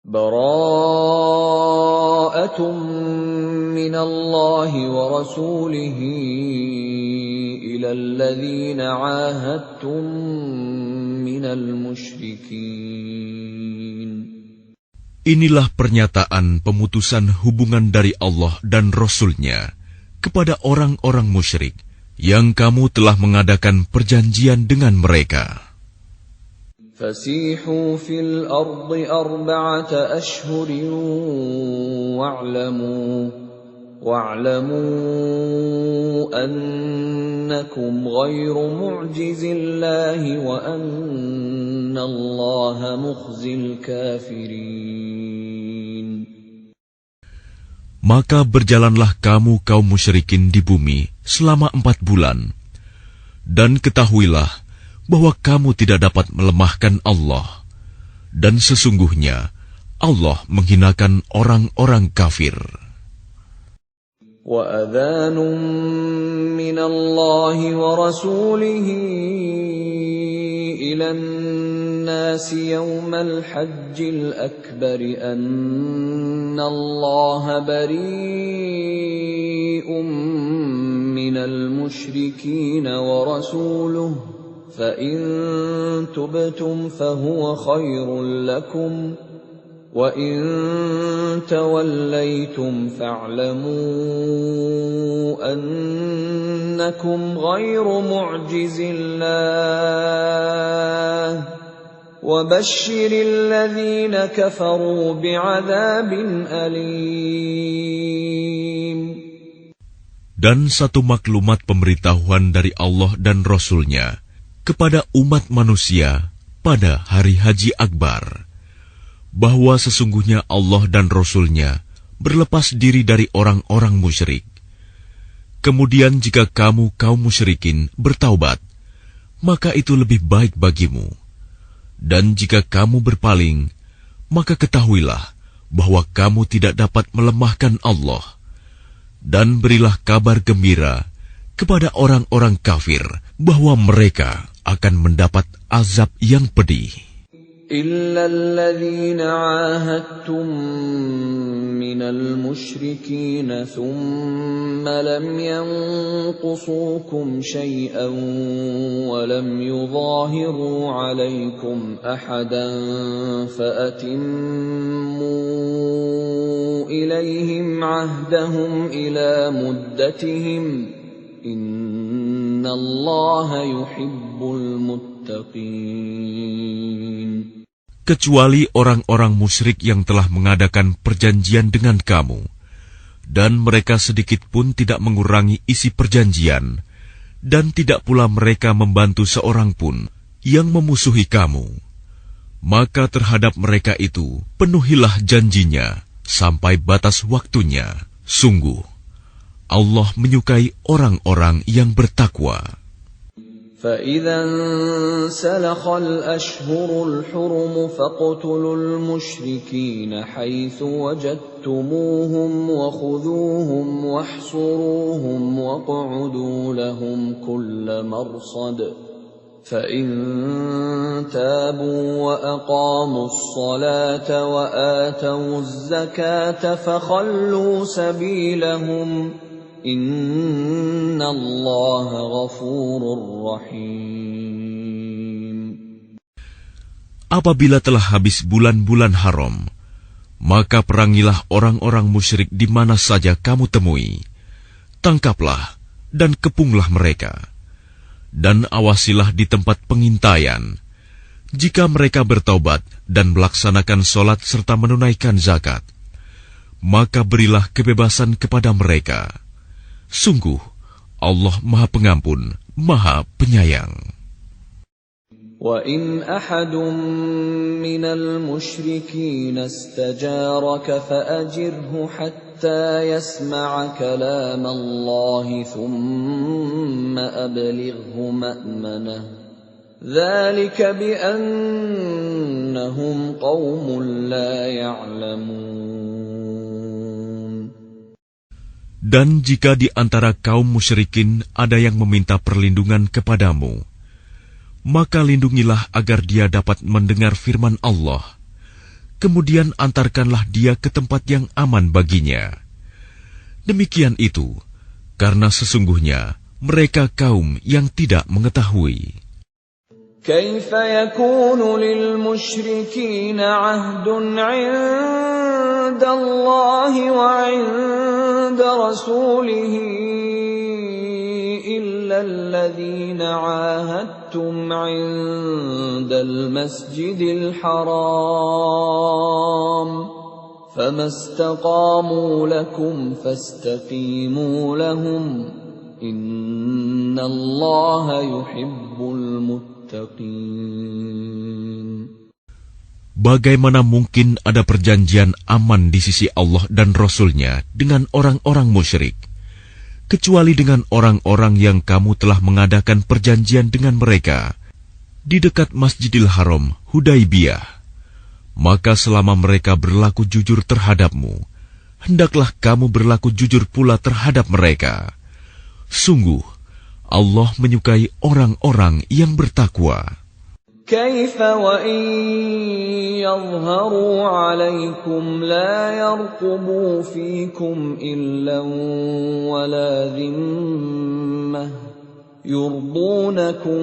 Bara'atun minallahi wa rasulihi ilal ladzina 'ahadtum minal musyrikin. Inilah pernyataan pemutusan hubungan dari Allah dan Rasul-Nya kepada orang-orang musyrik yang kamu telah mengadakan perjanjian dengan mereka. Fasihu fil ardi arba'ata ashhurin wa'lamu annakum ghairu mu'jizillahi wa annallaha mukhzil kafirin. Maka berjalanlah kamu kaum musyrikin di bumi selama 4 bulan, dan ketahuilah bahwa kamu tidak dapat melemahkan Allah, dan sesungguhnya Allah menghinakan orang-orang kafir. Wa adhanun minallahi wa rasulihi ilan nasi yawmal hajjil akbari anna Allah bari'un minal musyrikin wa rasuluhu فَإِن تُبْتُمْ فَهُوَ خَيْرٌ لَكُمْ وَإِن تَوَلَّيْتُمْ فَاعْلَمُوا أَنَّكُمْ غَيْرُ مُعْجِزِ اللَّهِ وَبَشِّرِ الَّذِينَ كَفَرُوا بِعَذَابٍ أَلِيمٍ. Dan satu maklumat pemberitahuan dari Allah dan Rasul-Nya kepada umat manusia pada hari Haji Akbar, bahwa sesungguhnya Allah dan Rasul-Nya berlepas diri dari orang-orang musyrik. Kemudian jika kamu kaum musyrikin bertaubat, maka itu lebih baik bagimu. Dan jika kamu berpaling, maka ketahuilah bahwa kamu tidak dapat melemahkan Allah. Dan berilah kabar gembira kepada orang-orang kafir bahwa mereka akan mendapat azab yang pedih. إِلَّا الَّذِينَ عَاهَدتُّم مِّنَ الْمُشْرِكِينَ ثُمَّ لَمْ يَنقُصُوكُمْ شَيْئًا وَلَمْ يُظَاهِرُوا عَلَيْكُمْ أَحَدًا فَأَتِمُّوا إِلَيْهِمْ عَهْدَهُمْ إِلَى مُدَّتِهِمْ إِنَّ اللَّهَ يُحِبُّ الْمُتَّقِينَ. Kecuali orang-orang musyrik yang telah mengadakan perjanjian dengan kamu, dan mereka sedikit pun tidak mengurangi isi perjanjian, dan tidak pula mereka membantu seorang pun yang memusuhi kamu. Maka terhadap mereka itu penuhilah janjinya sampai batas waktunya. Sungguh, Allah menyukai orang-orang yang bertakwa. فَإِذَا انْسَلَخَ الْأَشْهُرُ الْحُرُمُ فَاقْتُلُوا الْمُشْرِكِينَ حَيْثُ وَجَدتُّمُوهُمْ وَخُذُوهُمْ وَاحْصُرُوهُمْ وَاقْعُدُوا لَهُمْ كُلَّ مَرْصَدٍ فَإِن تَابُوا وَأَقَامُوا الصَّلَاةَ وَآتَوُا الزَّكَاةَ فَخَلُّوا سَبِيلَهُمْ Inna Allah ghafurur rahim. Apabila telah habis bulan-bulan haram, maka perangilah orang-orang musyrik di mana saja kamu temui. Tangkaplah dan kepunglah mereka. Dan awasilah di tempat pengintaian. Jika mereka bertaubat dan melaksanakan sholat serta menunaikan zakat, maka berilah kebebasan kepada mereka. Sungguh, Allah Maha Pengampun, Maha Penyayang. وَإِنْ أَحَدٌ مِّنَ الْمُشْرِكِينَ اسْتَجَارَكَ فَأَجِرْهُ حَتَّى يَسْمَعَ كَلَامَ اللَّهِ ثُمَّ أَبْلِغْهُ مَأْمَنَهُ ذَلِكَ بِأَنَّهُمْ قَوْمٌ لَّا يَعْلَمُونَ. Dan jika di antara kaum musyrikin ada yang meminta perlindungan kepadamu, maka lindungilah agar dia dapat mendengar firman Allah. kemudian antarkanlah dia ke tempat yang aman baginya. Demikian itu, karena sesungguhnya mereka kaum yang tidak mengetahui. كيف يكون للمشركين عهد عند الله وعند رسوله إلا الذين عاهدتم عند المسجد الحرام فما استقاموا لكم فاستقيموا لهم إن الله يحب المتقين. Bagaimana mungkin ada perjanjian aman di sisi Allah dan Rasul-Nya dengan orang-orang musyrik, kecuali dengan orang-orang yang kamu telah mengadakan perjanjian dengan mereka di dekat Masjidil Haram, Hudaibiyah. Maka selama mereka berlaku jujur terhadapmu, hendaklah kamu berlaku jujur pula terhadap mereka. Sungguh, Allah menyukai orang-orang yang bertakwa. كيف وإن يظهروا عليكم لا يرقبوا فيكم إلا ولا ذمة يرضونكم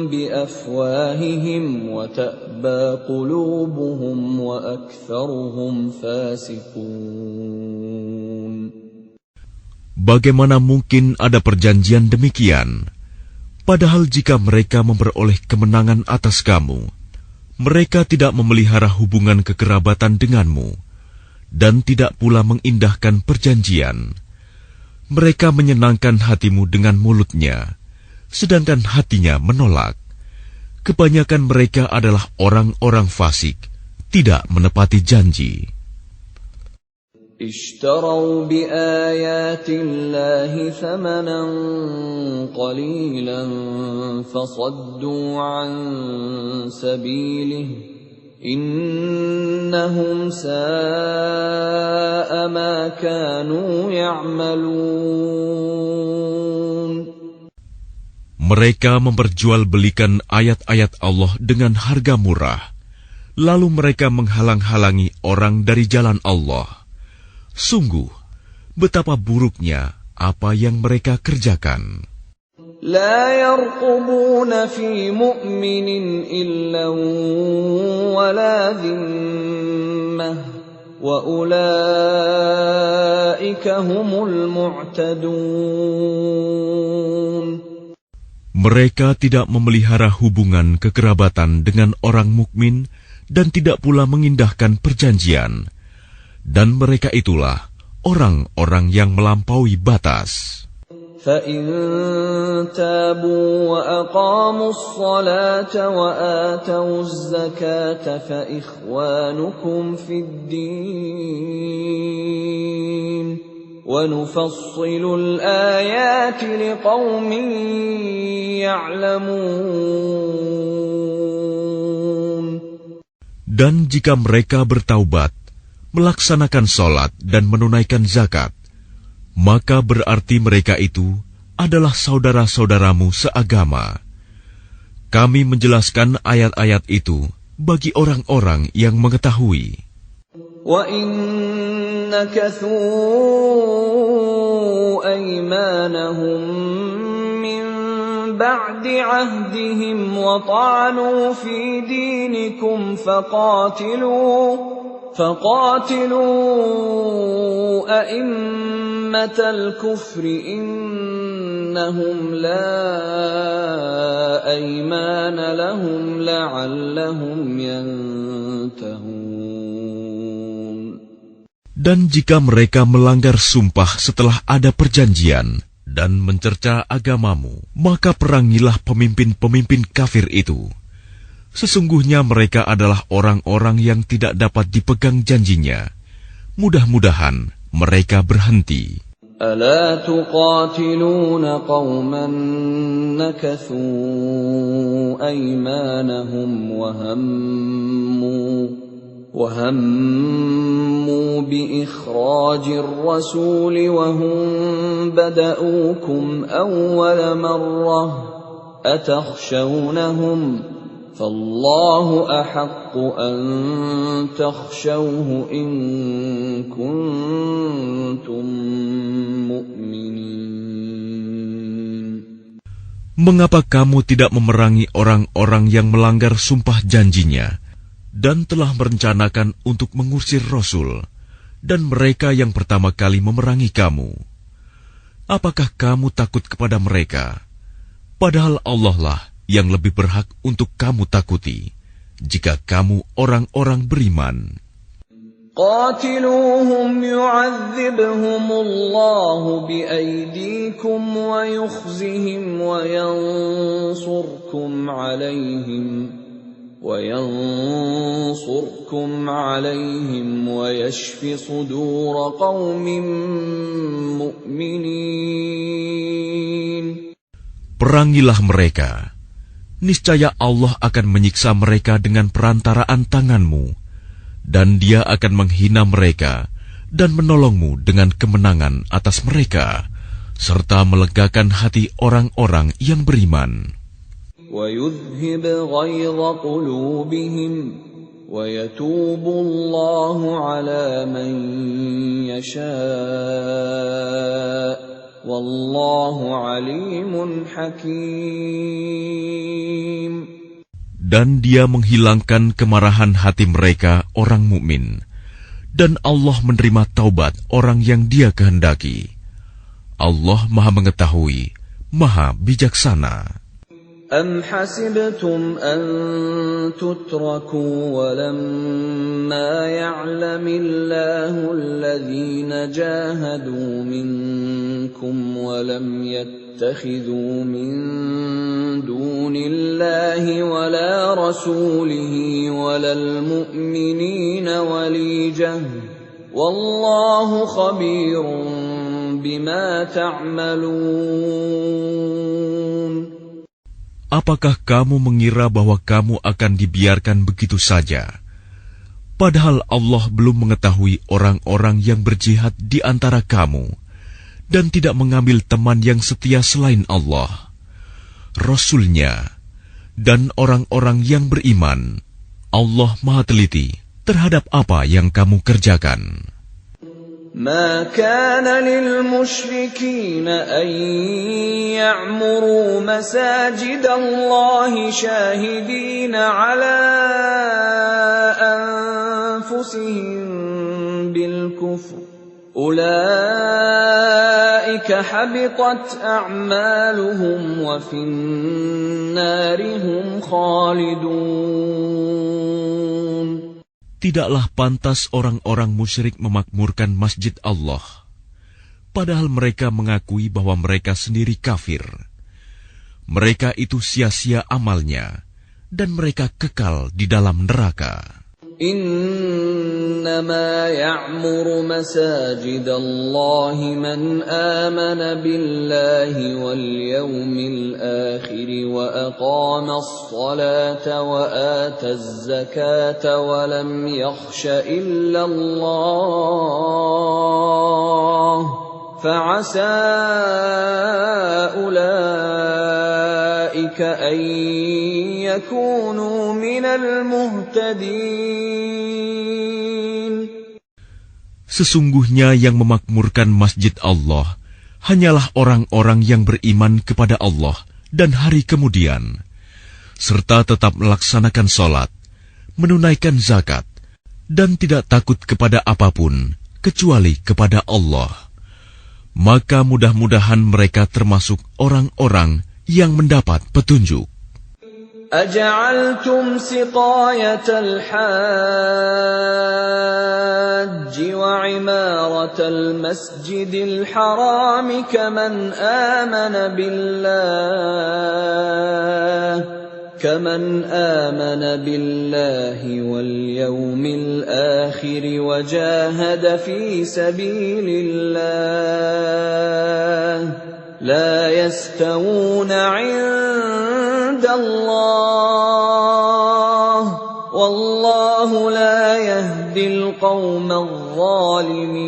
بأفواههم وتأبى قلوبهم وأكثرهم فاسقون. Bagaimana mungkin ada perjanjian demikian? Padahal jika mereka memperoleh kemenangan atas kamu, mereka tidak memelihara hubungan kekerabatan denganmu, dan tidak pula mengindahkan perjanjian. Mereka menyenangkan hatimu dengan mulutnya, sedangkan hatinya menolak. Kebanyakan mereka adalah orang-orang fasik, tidak menepati janji. اشتروا بآيات الله ثمنا قليلا فصدوا عن سبيله إنهم ساء ما كانوا يعملون. Mereka memperjualbelikan ayat-ayat Allah dengan harga murah, lalu mereka menghalang-halangi orang dari jalan Allah. Sungguh, betapa buruknya apa yang mereka kerjakan. لا يرقبون في مؤمن إلا ولا ذمة وأولئك هم المعتدون. Mereka tidak memelihara hubungan kekerabatan dengan orang mukmin dan tidak pula mengindahkan perjanjian. Dan mereka itulah orang-orang yang melampaui batas. فَإِن تَابُوا وَأَقَامُوا الصَّلَاةَ وَآتَوُا الزَّكَاةَ فَإِخْوَانُكُمْ فِي الدِّينِ وَنُفَصِّلُ الْآيَاتِ لِقَوْمٍ يَعْلَمُونَ. Dan jika mereka bertaubat, melaksanakan sholat dan menunaikan zakat, maka berarti mereka itu adalah saudara-saudaramu seagama. Kami menjelaskan ayat-ayat itu bagi orang-orang yang mengetahui. وَإِن نَكَثُوا أَيْمَانَهُم مِّن بَعْدِ عَهْدِهِمْ وَطَعَنُوا فِي دِينِكُمْ فقاتلوا أئمة الكفر إنهم لا أيمان لهم لعلهم ينتهون. Dan jika mereka melanggar sumpah setelah ada perjanjian dan mencerca agamamu, maka perangilah pemimpin-pemimpin kafir itu. Sesungguhnya mereka adalah orang-orang yang tidak dapat dipegang janjinya. Mudah-mudahan mereka berhenti. ألا تقاتلون قوما نكثوا أيمانهم وهموا بإخراج الرسول وهم بدؤوكم أول مرة أتخشونهم فالله أحق أن تخشوه إن كنتم مؤمنين. Mengapa kamu tidak memerangi orang-orang yang melanggar sumpah janjinya dan telah merencanakan untuk mengusir Rasul dan mereka yang pertama kali memerangi kamu? Apakah kamu takut kepada mereka? Padahal Allah lah yang lebih berhak untuk kamu takuti, jika kamu orang-orang beriman. قاتلوهم يعذبهم الله بأيديكم ويخزهم وينصركم عليهم ويشف صدور قوم مؤمنين. Perangilah mereka. Niscaya Allah akan menyiksa mereka dengan perantaraan tanganmu, dan Dia akan menghina mereka dan menolongmu dengan kemenangan atas mereka, serta melegakan hati orang-orang yang beriman. وَيُذْهِبْ غَيْظَ قُلُوبِهِمْ وَيَتُوبُ اللَّهُ عَلَى مَن يَشَاءُ Wallahu alimun hakim. Dan Dia menghilangkan kemarahan hati mereka orang mukmin, dan Allah menerima taubat orang yang Dia kehendaki. Allah Maha Mengetahui, Maha Bijaksana. أَمْ حَسِبْتُمْ أَن تُتْرَكُوا وَلَمَّا يَعْلَمِ اللَّهُ الَّذِينَ جَاهَدُوا مِنكُمْ وَلَمْ يَتَّخِذُوا مِن دُونِ اللَّهِ وَلَا رَسُولِهِ وَلَا الْمُؤْمِنِينَ وَلِيجَةً وَاللَّهُ خَبِيرٌ بِمَا تَعْمَلُونَ. Apakah kamu mengira bahwa kamu akan dibiarkan begitu saja? Padahal Allah belum mengetahui orang-orang yang berjihad di antara kamu, dan tidak mengambil teman yang setia selain Allah, Rasul-Nya, dan orang-orang yang beriman. Allah Maha Teliti terhadap apa yang kamu kerjakan. ما كان للمشركين أن يعمروا مساجد الله شاهدين على أنفسهم بالكفر أولئك حبطت أعمالهم وفي النار هم خالدون. Tidaklah pantas orang-orang musyrik memakmurkan masjid Allah, padahal mereka mengakui bahwa mereka sendiri kafir. Mereka itu sia-sia amalnya, dan mereka kekal di dalam neraka. إنما يعمر مساجد الله من آمن بالله واليوم الآخر وأقام الصلاة وآتى الزكاة ولم يخش إلا الله فعسى أولئك أن يكونوا من المهتدين. Sesungguhnya yang memakmurkan masjid Allah hanyalah orang-orang yang beriman kepada Allah dan hari kemudian, serta tetap melaksanakan sholat, menunaikan zakat, dan tidak takut kepada apapun kecuali kepada Allah. Maka mudah-mudahan mereka termasuk orang-orang yang mendapat petunjuk. أجعلتم سقاية الحاج وعمارة المسجد الحرام كمن آمن بالله واليوم الآخر وجاهد في سبيل الله لا يستوون عند الله والله لا يهدي القوم الظالمين.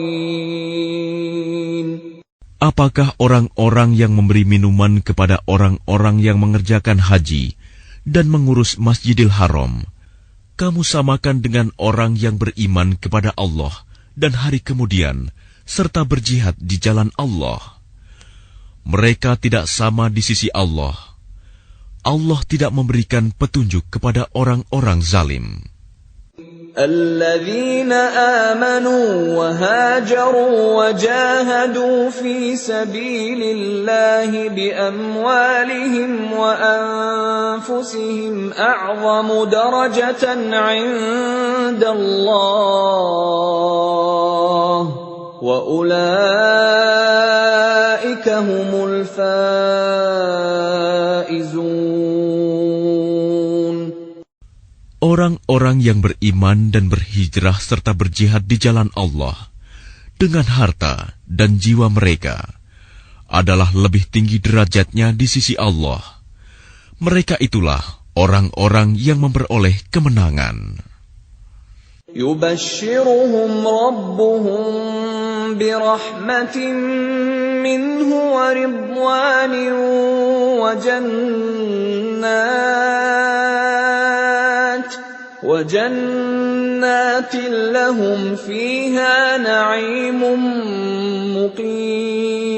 Apakah orang-orang yang memberi minuman kepada orang-orang yang mengerjakan haji dan mengurus Masjidil Haram, kamu samakan dengan orang yang beriman kepada Allah dan hari kemudian, serta berjihad di jalan Allah. Mereka tidak sama di sisi Allah. Allah tidak memberikan petunjuk kepada orang-orang zalim. الذين آمنوا وهاجروا وجاهدوا في سبيل الله بأموالهم وأنفسهم أعظم درجة عند الله وأولئك هم الفائزون. Orang-orang yang beriman dan berhijrah serta berjihad di jalan Allah dengan harta dan jiwa mereka adalah lebih tinggi derajatnya di sisi Allah. Mereka itulah orang-orang yang memperoleh kemenangan. يبشرهم ربهم برحمة منه ورضوان وجنات لهم فيها نعيم مقيم.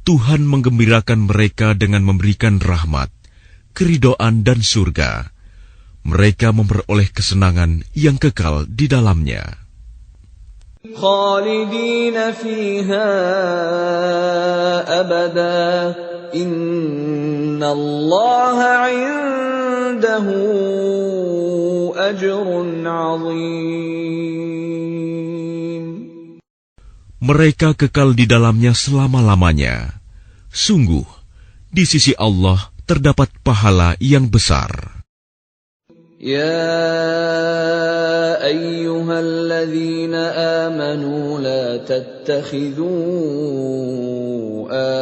Tuhan menggembirakan mereka dengan memberikan rahmat, keridhaan dan surga. Mereka memperoleh kesenangan yang kekal di dalamnya. خالدين فيها أبدا إن الله عنده أجر عظيم. Mereka kekal di dalamnya selama-lamanya. Sungguh, di sisi Allah terdapat pahala yang besar. يا أيها الذين آمنوا لا تتخذوا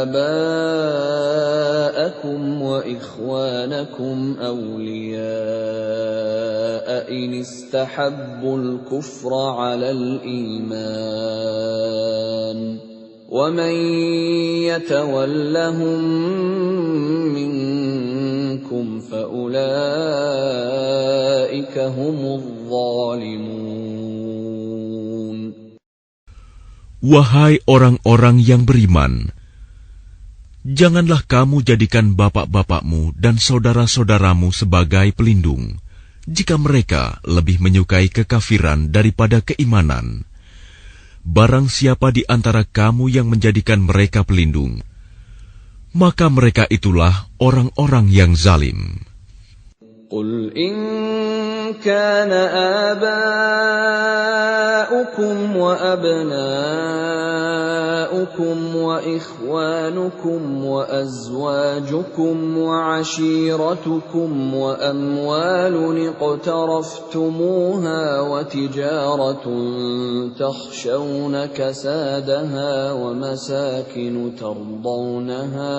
آباءكم وإخوانكم أولياء إن استحبوا الكفر على الإيمان ومن يتولهم منكم فأولئك هم الظالمون. Wahai orang-orang yang beriman, janganlah kamu jadikan bapak-bapakmu dan saudara-saudaramu sebagai pelindung, jika mereka lebih menyukai kekafiran daripada keimanan. Barang siapa di antara kamu yang menjadikan mereka pelindung, maka mereka itulah orang-orang yang zalim. Qul in kana aba'ukum wa abna'ukum wa ikhwanukum wa azwajukum wa ashiratukum wa amwalun iqtaraftumuha wa tijaratun takhshawna kasadaha wa masakin tardawnaha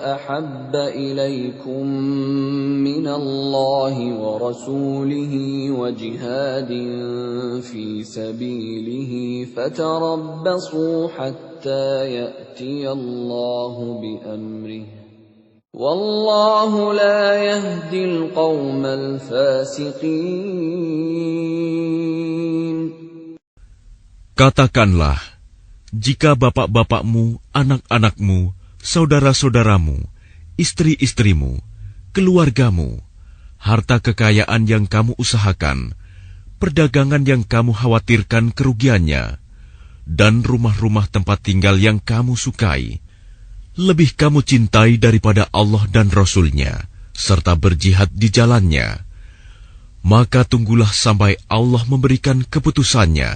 ahabba ilaykum min Allahi wa rasulihi wa jihadin fi sabilihi fatarabbasu hatta ya'tiya Allahu bi amrihi wallahu la yahdil qawmal fasiqin. Katakanlah, jika bapak-bapakmu, anak-anakmu, saudara-saudaramu, istri-istrimu, keluargamu, harta kekayaan yang kamu usahakan, perdagangan yang kamu khawatirkan kerugiannya, dan rumah-rumah tempat tinggal yang kamu sukai, lebih kamu cintai daripada Allah dan Rasul-Nya, serta berjihad di jalannya, maka tunggulah sampai Allah memberikan keputusannya,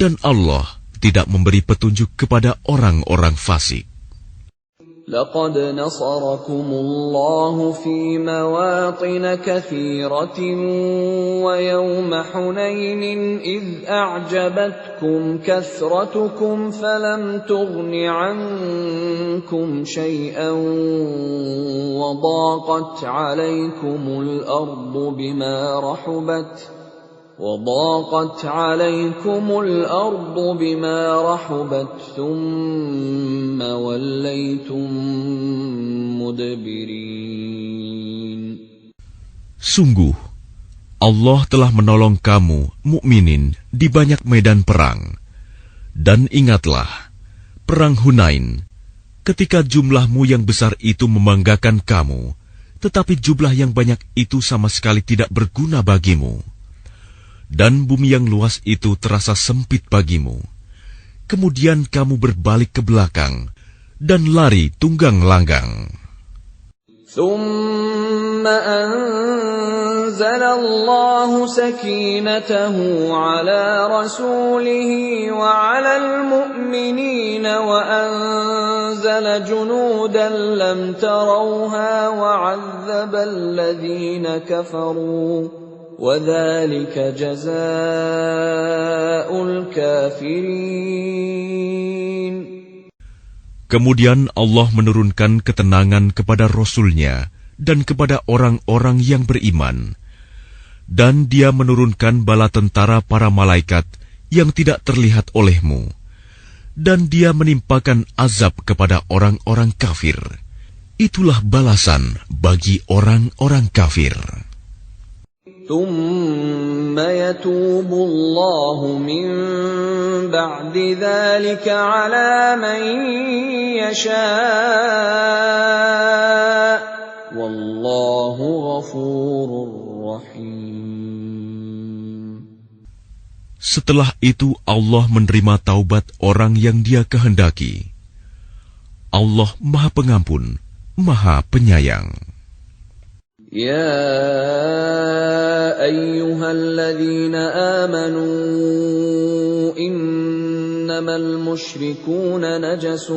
dan Allah tidak memberi petunjuk kepada orang-orang fasik. لقد نصركم الله في مواطن كثيرة ويوم حنين إذ أعجبتكم كثرتكم فلم تغن عنكم شيئا وضاقت عليكم الأرض بما رحبت وضاقت عليكم الأرض بما رحبت ثم وليتم مدبرين. Sungguh, Allah telah menolong kamu, mukminin, di banyak medan perang. Dan ingatlah, perang Hunain, ketika jumlahmu yang besar itu membanggakan kamu, tetapi jumlah yang banyak itu sama sekali tidak berguna bagimu. Dan bumi yang luas itu terasa sempit bagimu. Kemudian kamu berbalik ke belakang dan lari tunggang langgang. ثم أنزل الله سكينته على رسوله وعلى المؤمنين وأنزل جنودا لم تروها وعذب الذين كفروا وذلك جزاء الكافرين. Kemudian Allah menurunkan ketenangan kepada Rasul-Nya dan kepada orang-orang yang beriman. Dan Dia menurunkan bala tentara para malaikat yang tidak terlihat olehmu. Dan Dia menimpakan azab kepada orang-orang kafir. Itulah balasan bagi orang-orang kafir. ثم يتوب الله من بعد ذلك على من يشاء والله غفور رحيم. Setelah itu Allah menerima taubat orang yang Dia kehendaki. Allah Maha Pengampun, Maha Penyayang. يا أيها الذين آمنوا إنما المشركون نجس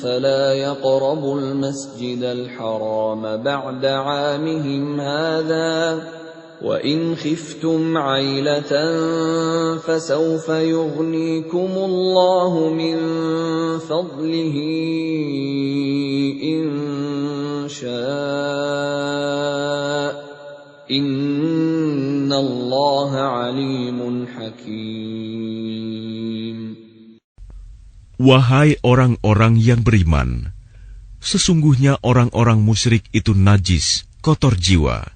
فلا يقربوا المسجد الحرام بعد عامهم هذا وإن خفتم عيلة فسوف يغنيكم الله من فضله إن شاء إن الله عليم حكيم. Wahai orang-orang yang beriman, sesungguhnya orang-orang musyrik itu najis, kotor jiwa.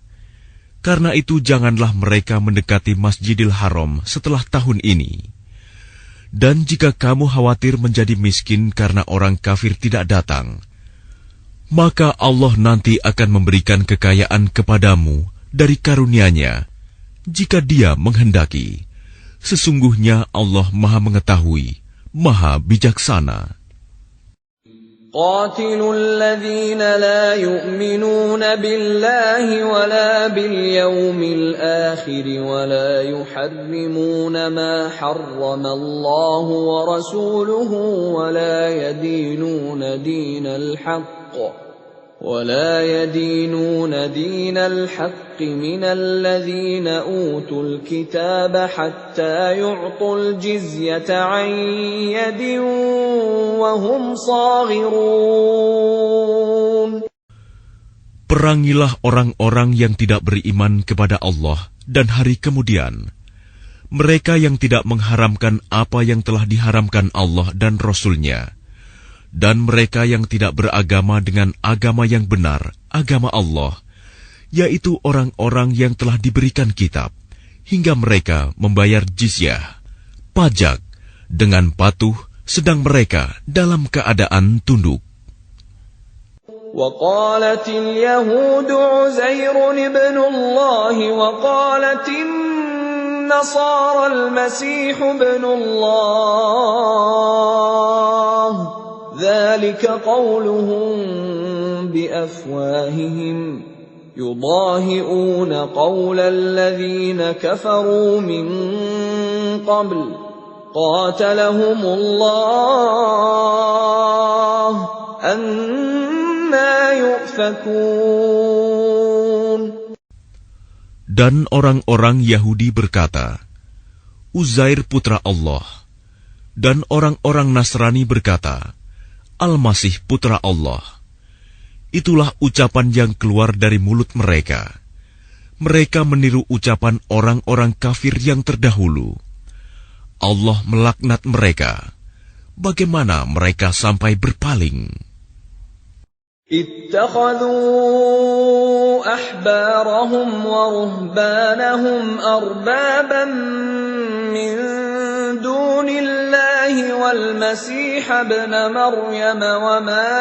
Karena itu janganlah mereka mendekati Masjidil Haram setelah tahun ini. Dan jika kamu khawatir menjadi miskin karena orang kafir tidak datang, maka Allah nanti akan memberikan kekayaan kepadamu dari karunia-Nya, jika Dia menghendaki. Sesungguhnya Allah Maha Mengetahui, Maha Bijaksana. قاتلوا الذين لا يؤمنون بالله ولا باليوم الآخر ولا يحرمون ما حرم الله ورسوله ولا يدينون دين الحق من الذين أوتوا الكتاب حتى يعطوا الجزية عن يد وهم صاغرون. Perangilah orang-orang yang tidak beriman kepada Allah dan hari kemudian. Mereka yang tidak mengharamkan apa yang telah diharamkan Allah dan Rasul-Nya. Dan mereka yang tidak beragama dengan agama yang benar, agama Allah, yaitu orang-orang yang telah diberikan kitab, hingga mereka membayar jizyah, pajak, dengan patuh, sedang mereka dalam keadaan tunduk. وقالت اليهود عزير ابن الله وقالت النصارى المسيح ابن الله ذلك قولهم بأفواههم يضاهئون قول الذين كفروا من قبل قاتلهم الله أنا يؤفكون. Dan orang-orang Yahudi berkata, Uzair putra Allah. Dan orang-orang Nasrani berkata, Al-Masih putra Allah. Itulah ucapan yang keluar dari mulut mereka. Mereka meniru ucapan orang-orang kafir yang terdahulu. Allah melaknat mereka. Bagaimana mereka sampai berpaling? اتخذوا أحبارهم ورهبانهم أربابا من دون الله والمسيح ابن مريم وما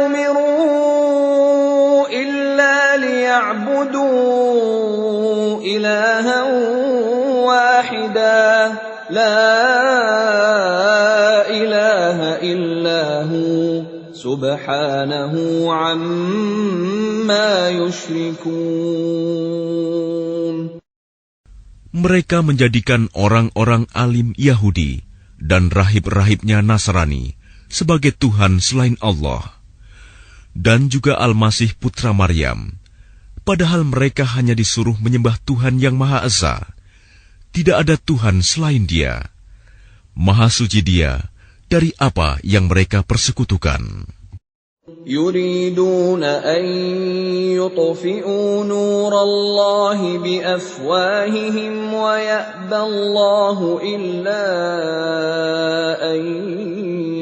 أمروا إلا ليعبدوا إلها واحدا لا إله إلا هو سبحانه عما يشركون. Mereka menjadikan orang-orang alim Yahudi dan rahib-rahibnya Nasrani sebagai Tuhan selain Allah, dan juga Al-Masih putra Maryam, padahal mereka hanya disuruh menyembah Tuhan yang Maha Esa. Tidak ada Tuhan selain Dia. Maha suci Dia dari apa yang mereka persekutukan. يريدون أن يطفئوا نور الله بأفواههم ويأبى الله إلا أن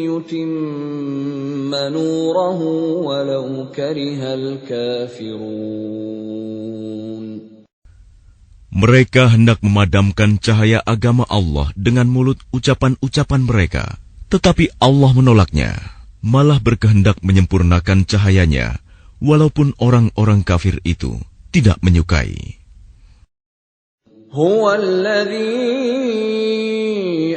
يتم نوره ولو كره الكافرون. Mereka hendak memadamkan cahaya agama Allah dengan mulut ucapan-ucapan mereka, tetapi Allah menolaknya, malah berkehendak menyempurnakan cahayanya, walaupun orang-orang kafir itu tidak menyukai. هو الذي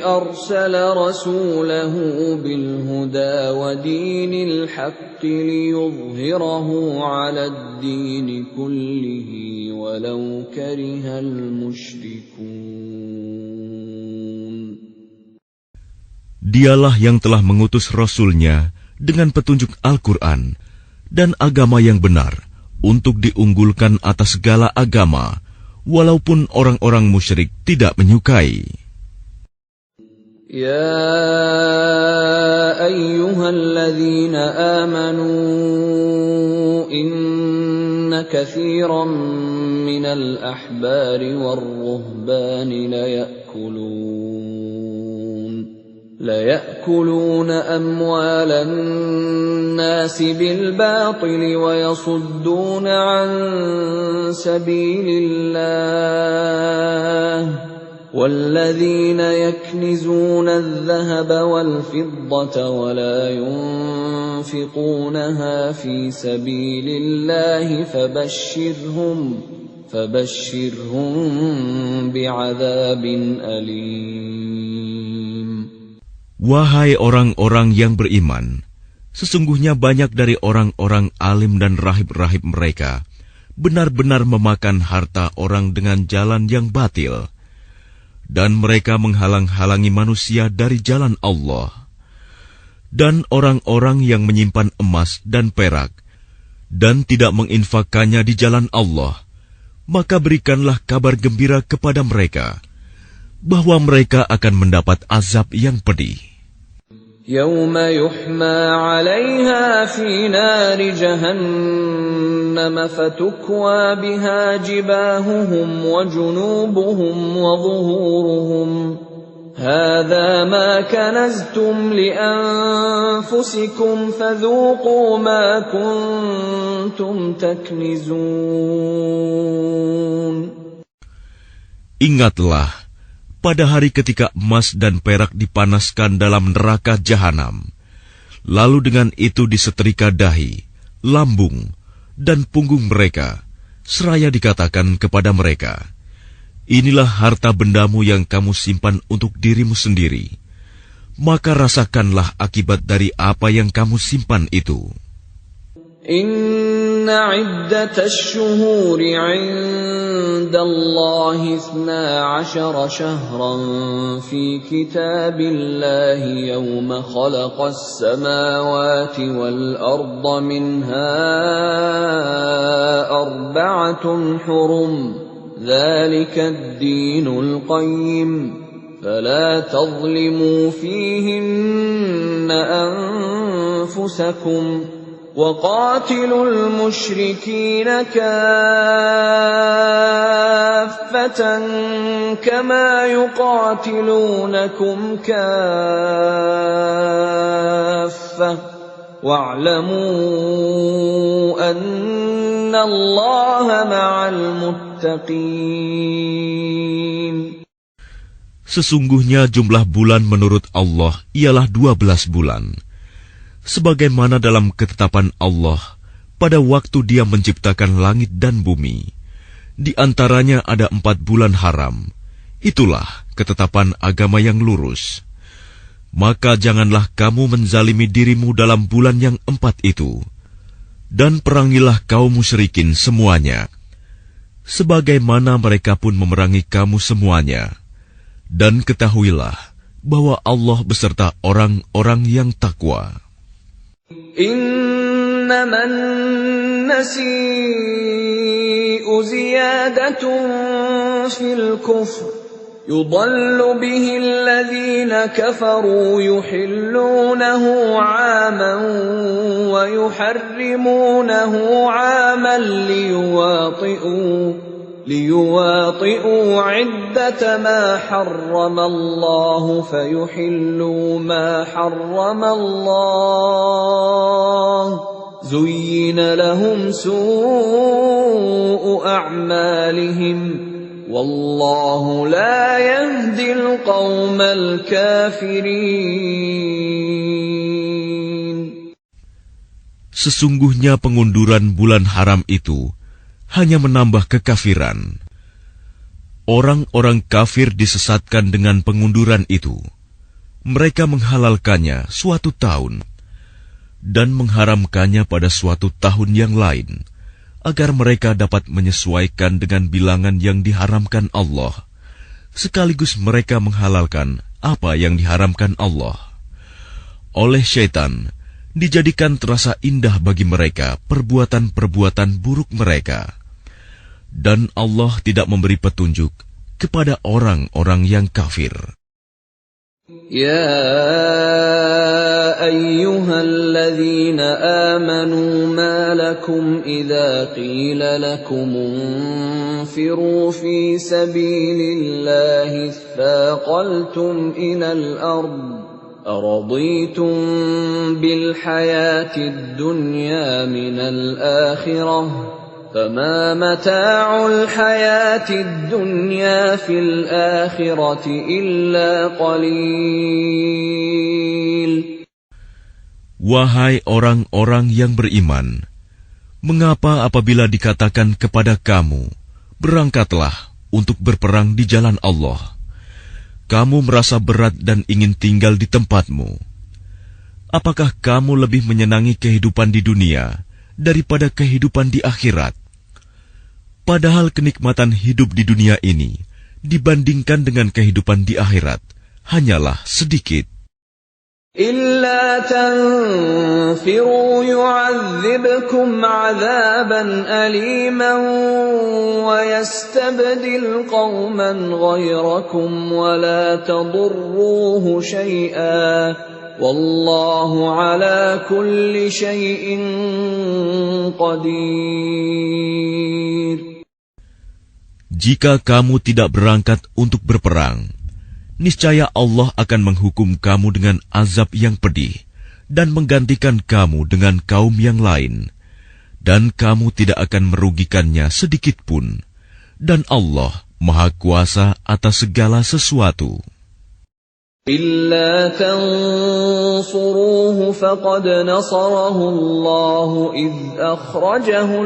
أرسل رسوله بالهدى ودين الحق ليظهره على الدين كله ولو كره المشركون. Dialah yang telah mengutus Rasul-Nya dengan petunjuk Al-Quran dan agama yang benar untuk diunggulkan atas segala agama, walaupun orang-orang musyrik tidak menyukai. Ya ayyuhalladzina amanu inna katsiran minal ahbari war-ruhbani ليأكلون أموال الناس بالباطل ويصدون عن سبيل الله والذين يكنزون الذهب والفضة ولا ينفقونها في سبيل الله فبشرهم بعذاب أليم. Wahai orang-orang yang beriman, sesungguhnya banyak dari orang-orang alim dan rahib-rahib mereka benar-benar memakan harta orang dengan jalan yang batil, dan mereka menghalang-halangi manusia dari jalan Allah. Dan orang-orang yang menyimpan emas dan perak dan tidak menginfakkannya di jalan Allah, maka berikanlah kabar gembira kepada mereka bahwa mereka akan mendapat azab yang pedih. يوم يحمى عليها في نار جهنم فتكوى بها جباههم وجنوبهم وظهورهم هذا ما كنزتم لأنفسكم فذوقوا ما كنتم تكنزون. Ingatlah pada hari ketika emas dan perak dipanaskan dalam neraka jahanam, lalu dengan itu disetrika dahi, lambung, dan punggung mereka, seraya dikatakan kepada mereka, inilah harta bendamu yang kamu simpan untuk dirimu sendiri, maka rasakanlah akibat dari apa yang kamu simpan itu. Inna iddatash shuhuri 'inda Allahi 12 shahran fi kitabillahi yawma khalaqas samawati wal arda minha arba'atun hurum dhalika ad-dinul qayyim فلا تظلموا فيهن أنفسكم وقاتلوا المشركين كافة كما يقاتلونكم كافة واعلموا أن الله مع المتقين. Sesungguhnya jumlah bulan menurut Allah ialah 12 bulan. Sebagaimana dalam ketetapan Allah pada waktu Dia menciptakan langit dan bumi. Di antaranya ada 4 bulan haram. Itulah ketetapan agama yang lurus. Maka janganlah kamu menzalimi dirimu dalam bulan yang 4 itu. Dan perangilah kaum musyrikin semuanya. Sebagaimana mereka pun memerangi kamu semuanya. Dan ketahuilah bahwa Allah beserta orang-orang yang takwa. إنما النسيء زيادة في الكفر يضل به الذين كفروا يحلونه عاما ويحرمونه عاما ليواطئوا عدة ما حرم الله فيحلوا ما حرم الله زين لهم سوء أعمالهم والله لا يهدي القوم الكافرين. Sesungguhnya pengunduran bulan haram itu hanya menambah kekafiran. Orang-orang kafir disesatkan dengan pengunduran itu. Mereka menghalalkannya suatu tahun dan mengharamkannya pada suatu tahun yang lain, agar mereka dapat menyesuaikan dengan bilangan yang diharamkan Allah, sekaligus mereka menghalalkan apa yang diharamkan Allah. Oleh syaitan, dijadikan terasa indah bagi mereka perbuatan-perbuatan buruk mereka. Dan Allah tidak memberi petunjuk kepada orang-orang yang kafir. Ya ayyuhalladzina amanu ma lakum idza qila lakum unfiru fi sabilillahi thaqaltum ilal ard أرضيتم بالحياة الدنيا من الآخرة فما متاع الحياة الدنيا في الآخرة إلا قليل. Wahai orang-orang yang beriman, mengapa apabila dikatakan kepada kamu, berangkatlah untuk berperang di jalan Allah, kamu merasa berat dan ingin tinggal di tempatmu? Apakah kamu lebih menyenangi kehidupan di dunia daripada kehidupan di akhirat? Padahal kenikmatan hidup di dunia ini dibandingkan dengan kehidupan di akhirat hanyalah sedikit. إلا تنفروا يعذبكم عذابا أليما ويستبدل قوما غيركم ولا تضروه شيئا والله على كل شيء قدير. Jika kamu tidak berangkat untuk berperang, niscaya Allah akan menghukum kamu dengan azab yang pedih dan menggantikan kamu dengan kaum yang lain, dan kamu tidak akan merugikannya sedikit pun, dan Allah Maha Kuasa atas segala sesuatu. إلا تنصروه فقد نصره الله إذ أخرجه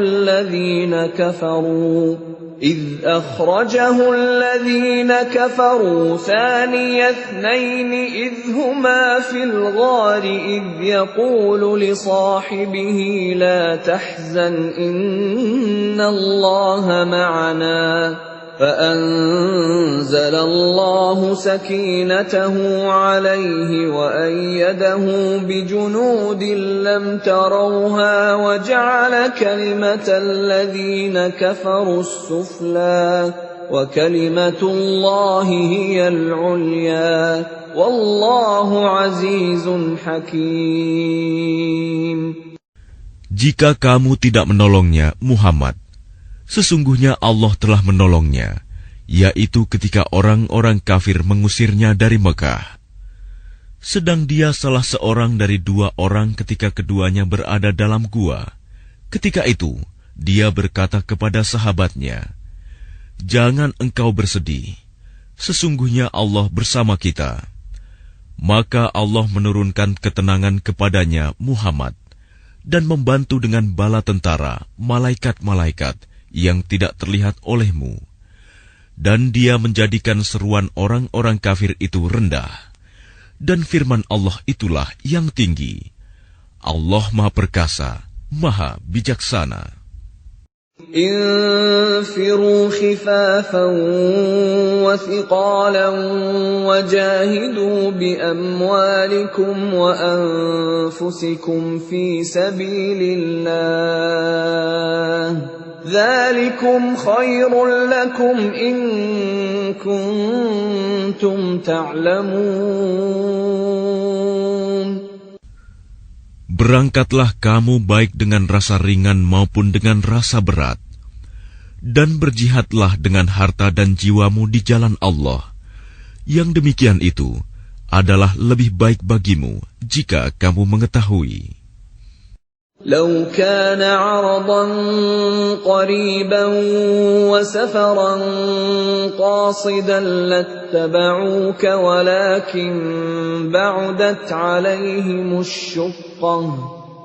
الذين كفروا ثاني اثنين إذ هما في الغار إذ يقول لصاحبه لا تحزن إن الله معنا فأنزل الله سكينته عليه وأيده بجنود لم تروها وجعل كلمة الذين كفروا السفلى وكلمة الله هي العليا والله عزيز حكيم. Jika kamu tidak menolongnya, Muhammad, sesungguhnya Allah telah menolongnya, yaitu ketika orang-orang kafir mengusirnya dari Mekah. Sedang dia salah seorang dari 2 orang ketika keduanya berada dalam gua. Ketika itu, dia berkata kepada sahabatnya, "Jangan engkau bersedih, sesungguhnya Allah bersama kita." Maka Allah menurunkan ketenangan kepadanya, Muhammad, dan membantu dengan bala tentara, malaikat-malaikat yang tidak terlihat olehmu. Dan dia menjadikan seruan orang-orang kafir itu rendah. Dan firman Allah itulah yang tinggi. Allah Maha Perkasa, Maha Bijaksana. انفروا خفافا وثقالا وجاهدوا بأموالكم وأنفسكم في سبيل الله ذلكم خير لكم إن كنتم تعلمون. Berangkatlah kamu baik dengan rasa ringan maupun dengan rasa berat, dan berjihadlah dengan harta dan jiwamu di jalan Allah. Yang demikian itu adalah lebih baik bagimu jika kamu mengetahui. لو كان عرضا قريبا وسفرا قاصدا لاتبعوك ولكن بعدت عليهم الشقة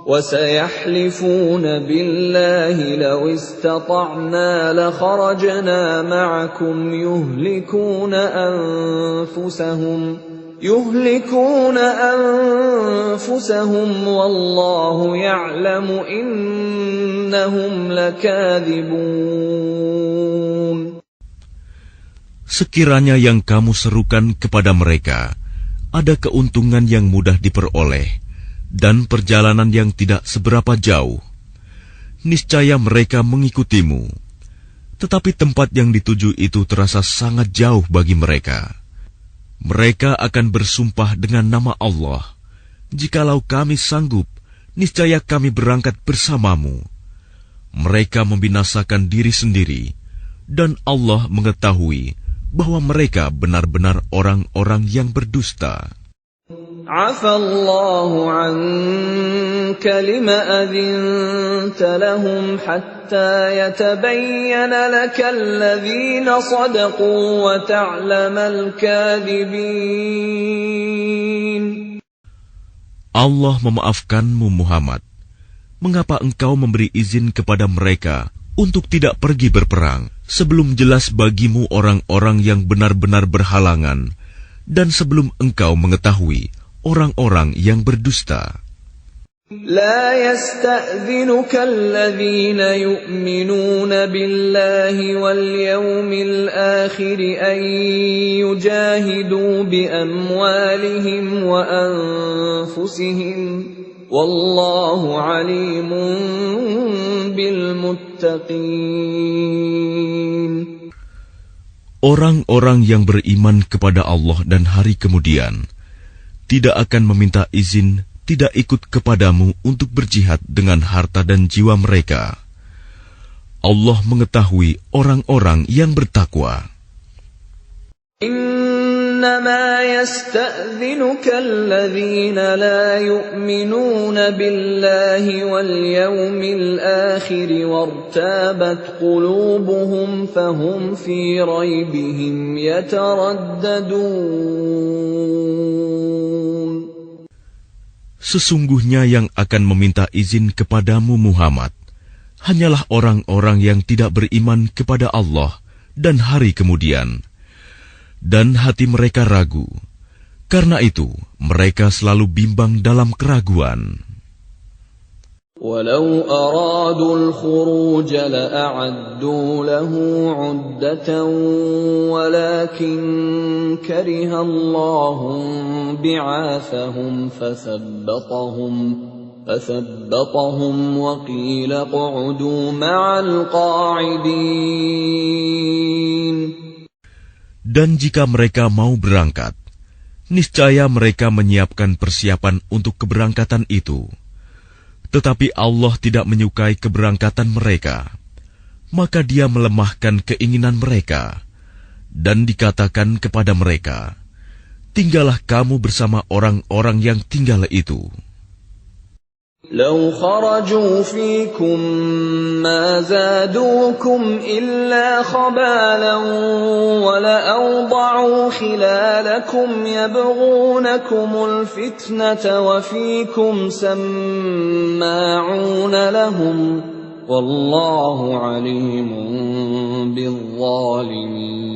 وسيحلفون بالله لو استطعنا لخرجنا معكم يهلكون أنفسهم والله يعلم إنهم لكاذبون. Sekiranya yang kamu serukan kepada mereka ada keuntungan yang mudah diperoleh dan perjalanan yang tidak seberapa jauh, niscaya mereka mengikutimu. Tetapi tempat yang dituju itu terasa sangat jauh bagi mereka. Mereka akan bersumpah dengan nama Allah, "Jikalau kami sanggup, niscaya kami berangkat bersamamu." Mereka membinasakan diri sendiri, dan Allah mengetahui bahwa mereka benar-benar orang-orang yang berdusta. Afallahu anka lima adhinta lahum hatta yatabayyana laka alladhina sadaqu wa ta'lamal kadhibin. Allah memaafkanmu, Muhammad. Mengapa engkau memberi izin kepada mereka untuk tidak pergi berperang sebelum jelas bagimu orang-orang yang benar-benar berhalangan dan sebelum engkau mengetahui orang-orang yang berdusta? لا يستأذنك الذين يؤمنون بالله واليوم الآخر أن يجاهدوا بأموالهم وأنفسهم والله عليم بالمتقين. Orang-orang yang beriman kepada Allah dan hari kemudian tidak akan meminta izin tidak ikut kepadamu untuk berjihad dengan harta dan jiwa mereka. Allah mengetahui orang-orang yang bertakwa. إنما يستأذنك الذين لا يؤمنون بالله واليوم الآخر وارتابت قلوبهم فهم في ريبهم يترددون. Sesungguhnya yang akan meminta izin kepadamu, Muhammad, hanyalah orang-orang yang tidak beriman kepada Allah dan hari kemudian, dan hati mereka ragu. Karena itu, mereka selalu bimbang dalam keraguan. وَلَوْ أَرَادُوا الْخُرُوجَ لَأَعَدُّوا لَهُ عُدَّةً وَلَكِنْ كَرِهَ اللَّهُ بِعَاثَهُمْ فثبطهم وقيل اقعدوا مع القاعدين. Dan jika mereka mau berangkat, niscaya mereka menyiapkan persiapan untuk keberangkatan itu. Tetapi Allah tidak menyukai keberangkatan mereka, maka Dia melemahkan keinginan mereka, dan dikatakan kepada mereka, tinggallah kamu bersama orang-orang yang tinggal itu. لو خرجوا فيكم ما زادوكم إلا خبالا ولأوضعوا خلالكم يبغونكم الفتنة وفيكم سماعون لهم والله عليم بالظالمين.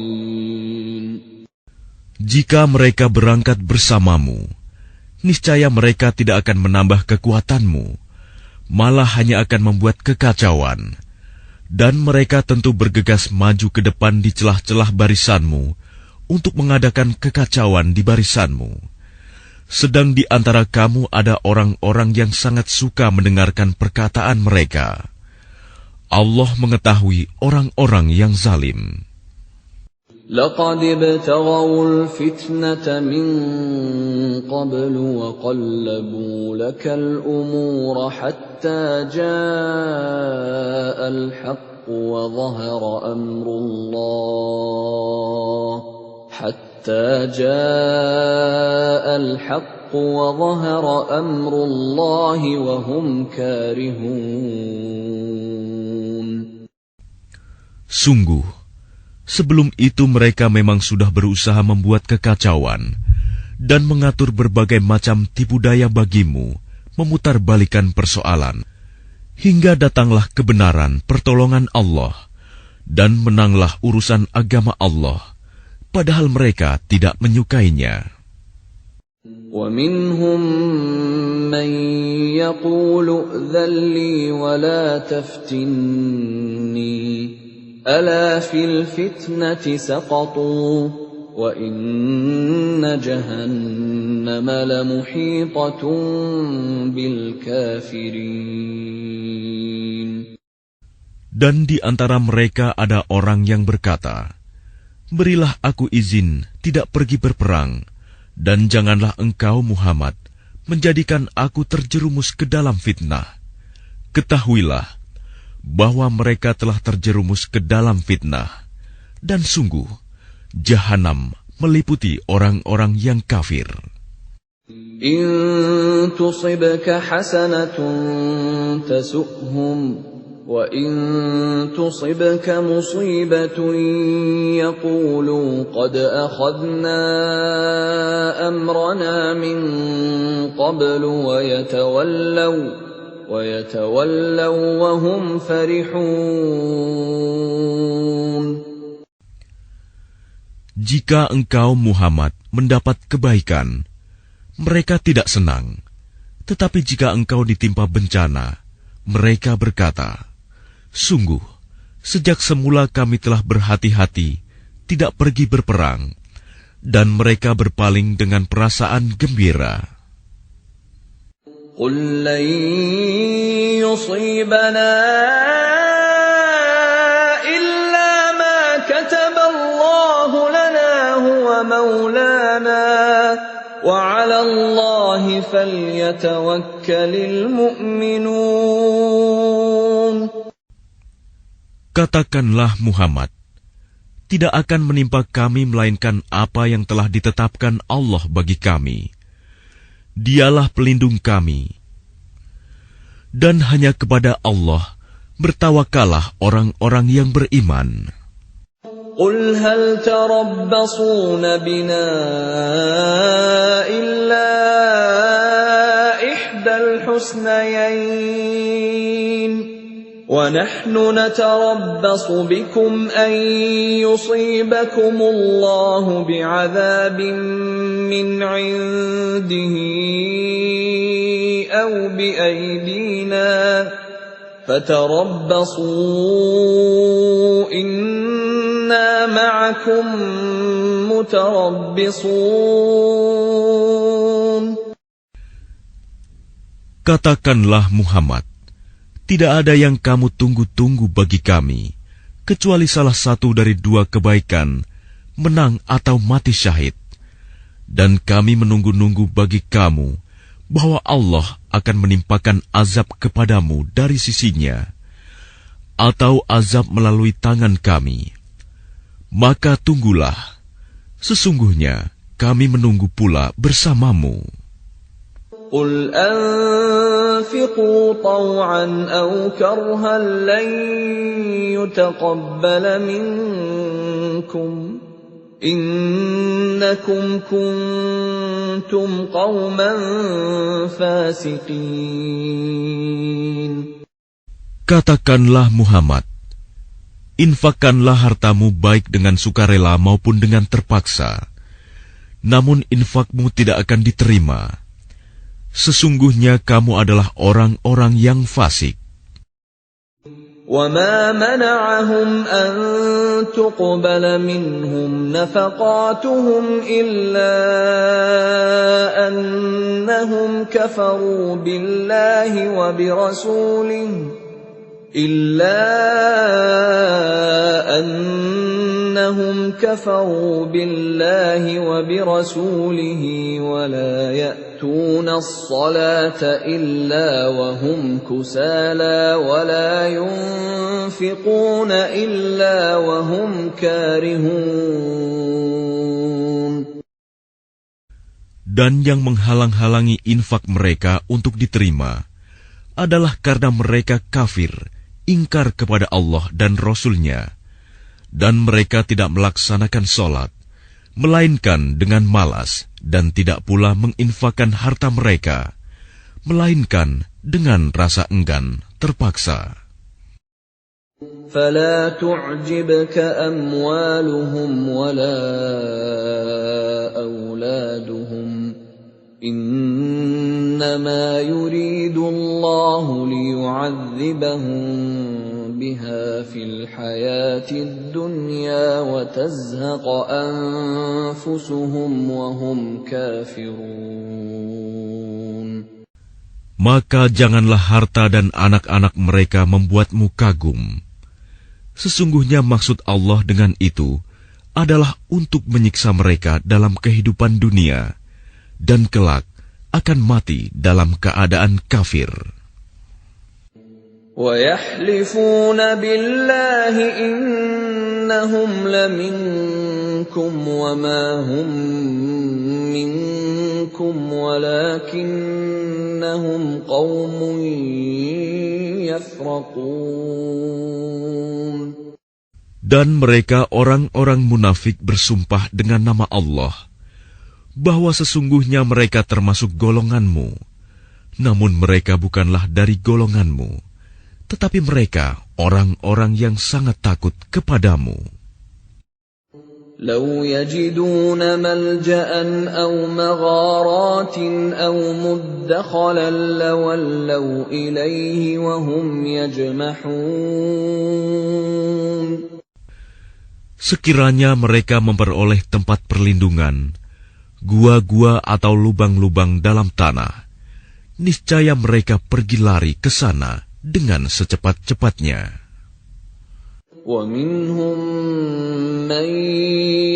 Jika mereka berangkat bersamamu, niscaya mereka tidak akan menambah kekuatanmu, malah hanya akan membuat kekacauan. Dan mereka tentu bergegas maju ke depan di celah-celah barisanmu untuk mengadakan kekacauan di barisanmu. Sedang di antara kamu ada orang-orang yang sangat suka mendengarkan perkataan mereka. Allah mengetahui orang-orang yang zalim. لقد ابتغوا الفتنة من قبل وقلبوا لك الأمور حتى جاء الحق وظهر أمر الله وهم كارهون. Sungguh, sebelum itu mereka memang sudah berusaha membuat kekacauan dan mengatur berbagai macam tipu daya bagimu, memutarbalikan persoalan, hingga datanglah kebenaran pertolongan Allah, dan menanglah urusan agama Allah, padahal mereka tidak menyukainya. وَمِنْهُمْ مَنْ يَقُولُ ائْذَنْ لِي وَلَا تَفْتِنِّي ألا في الفتنة سقطوا وإن جهنم لمحيطة بالكافرين. Dan di antara mereka ada orang yang berkata, berilah aku izin tidak pergi berperang, dan janganlah engkau Muhammad menjadikan aku terjerumus ke dalam fitnah. Ketahuilah bahwa mereka telah terjerumus ke dalam fitnah, dan sungguh, Jahanam meliputi orang-orang yang kafir. In tusibka hasanatun tasu'hum, wa in tusibka musibatun yaqulu qad akhadna amrana min qablu wa yatawallaw wa hum farihun. Jika engkau Muhammad mendapat kebaikan, mereka tidak senang. Tetapi jika engkau ditimpa bencana, mereka berkata, sungguh, sejak semula kami telah berhati-hati tidak pergi berperang, dan mereka berpaling dengan perasaan gembira. قل لن يصيبنا إلا ما كتب الله لنا هو مولانا وعلى الله فليتوكل المؤمنون. Katakanlah Muhammad, tidak akan menimpa kami melainkan apa yang telah ditetapkan Allah bagi kami. Dialah pelindung kami. Dan hanya kepada Allah bertawakalah orang-orang yang beriman. قل هل تربصون بنا إلا إحدى الحسنيين ونحن نتربص بكم أن يصيبكم الله بعذاب من عنده أو بأيدينا فتربصوا إنا معكم متربصون. Katakanlah Muhammad, tidak ada yang kamu tunggu-tunggu bagi kami, kecuali salah satu dari dua kebaikan, menang atau mati syahid. Dan kami menunggu-nunggu bagi kamu, bahwa Allah akan menimpakan azab kepadamu dari sisinya, atau azab melalui tangan kami. Maka tunggulah, sesungguhnya kami menunggu pula bersamamu. قل أنفقوا طوعا أو كرها لن يتقبل منكم إنكم كنتم قوما فاسقين. Katakanlah Muhammad, infakkanlah hartamu baik dengan sukarela maupun dengan terpaksa, namun infakmu tidak akan diterima. Sesungguhnya kamu adalah orang-orang yang fasik. وَمَا مَنَعَهُمْ أَن تُقْبَلَ مِنْهُمْ نَفَقَاتُهُمْ إِلَّا أَنَّهُمْ كَفَرُوا بِاللَّهِ وَبِرَسُولِهِ وَلَا يَأْتُونَ الصَّلَاةَ إِلَّا وَهُمْ كُسَالَى وَلَا يُنْفِقُونَ إِلَّا وَهُمْ كَارِهُونَ. Dan yang menghalang-halangi infak mereka untuk diterima adalah karena mereka kafir, ingkar kepada Allah dan Rasul-Nya, dan mereka tidak melaksanakan sholat, melainkan dengan malas, dan tidak pula menginfakkan harta mereka, melainkan dengan rasa enggan terpaksa. فَلَا تُعْجِبْكَ أَمْوَالُهُمْ وَلَا أَوْلَادُهُمْ إِنَّمَا يُرِيدُ اللَّهُ لِيُعَذِّبَهُم بِهَا فِي الْحَيَاةِ الدُّنْيَا وَتَزْهَقَ أَنفُسُهُمْ وَهُمْ كَافِرُونَ. Maka janganlah harta dan anak-anak mereka membuatmu kagum. Sesungguhnya maksud Allah dengan itu adalah untuk menyiksa mereka dalam kehidupan dunia, dan kelak akan mati dalam keadaan kafir. وَيَحْلِفُونَ بِاللَّهِ إِنَّهُمْ لَمِنكُمْ وَمَا هُمْ مِنكُمْ وَلَكِنَّهُمْ قَوْمٌ يَفْرَقُونَ. Dan mereka orang-orang munafik bersumpah dengan nama Allah, bahwa sesungguhnya mereka termasuk golonganmu, namun mereka bukanlah dari golonganmu, tetapi mereka orang-orang yang sangat takut kepadamu. لَوْ يَجِدُونَ مَلْجَأً أَوْ مَغَارَاتٍ أَوْ مُدَّخَلًا لَوَلَّوْا إِلَيْهِ وَهُمْ يَجْمَحُونَ. Sekiranya mereka memperoleh tempat perlindungan, gua-gua atau lubang-lubang dalam tanah, niscaya mereka pergi lari ke sana dengan secepat-cepatnya. وَمِنْهُمْ مَنْ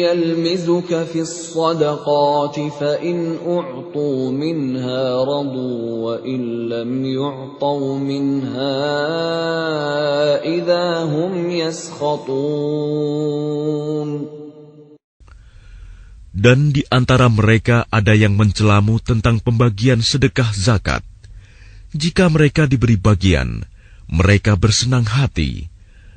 يَلْمِزُكَ فِي الصَّدَقَاتِ فَإِنْ أُعْطُوا مِنْهَا رَضُوا وَإِنْ لَمْ يُعْطَوْا مِنْهَا إِذَا هُمْ يَسْخَطُونَ. Dan di antara mereka ada yang mencelamu tentang pembagian sedekah zakat. Jika mereka diberi bagian, mereka bersenang hati.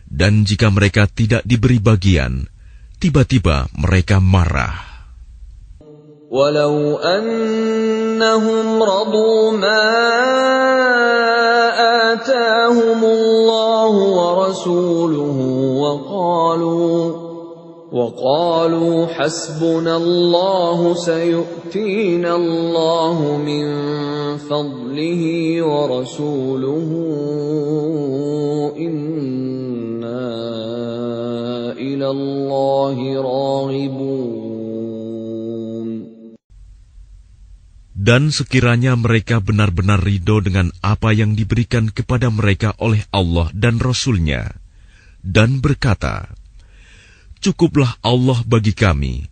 Dan jika mereka tidak diberi bagian, tiba-tiba mereka marah. وَلَوْ أَنَّهُمْ رَضُوا مَا آتَاهُمُ اللَّهُ وَرَسُولُهُ وَقَالُوا حَسْبُنَا اللَّهُ سَيُؤْتِينَا اللَّهُ مِنْ فَضْلِهِ وَرَسُولُهُ إِنَّا إِلَى اللَّهِ رَاغِبُونَ. Dan sekiranya mereka benar-benar ridho dengan apa yang diberikan kepada mereka oleh Allah dan Rasul-Nya, dan berkata, "Cukuplah Allah bagi kami.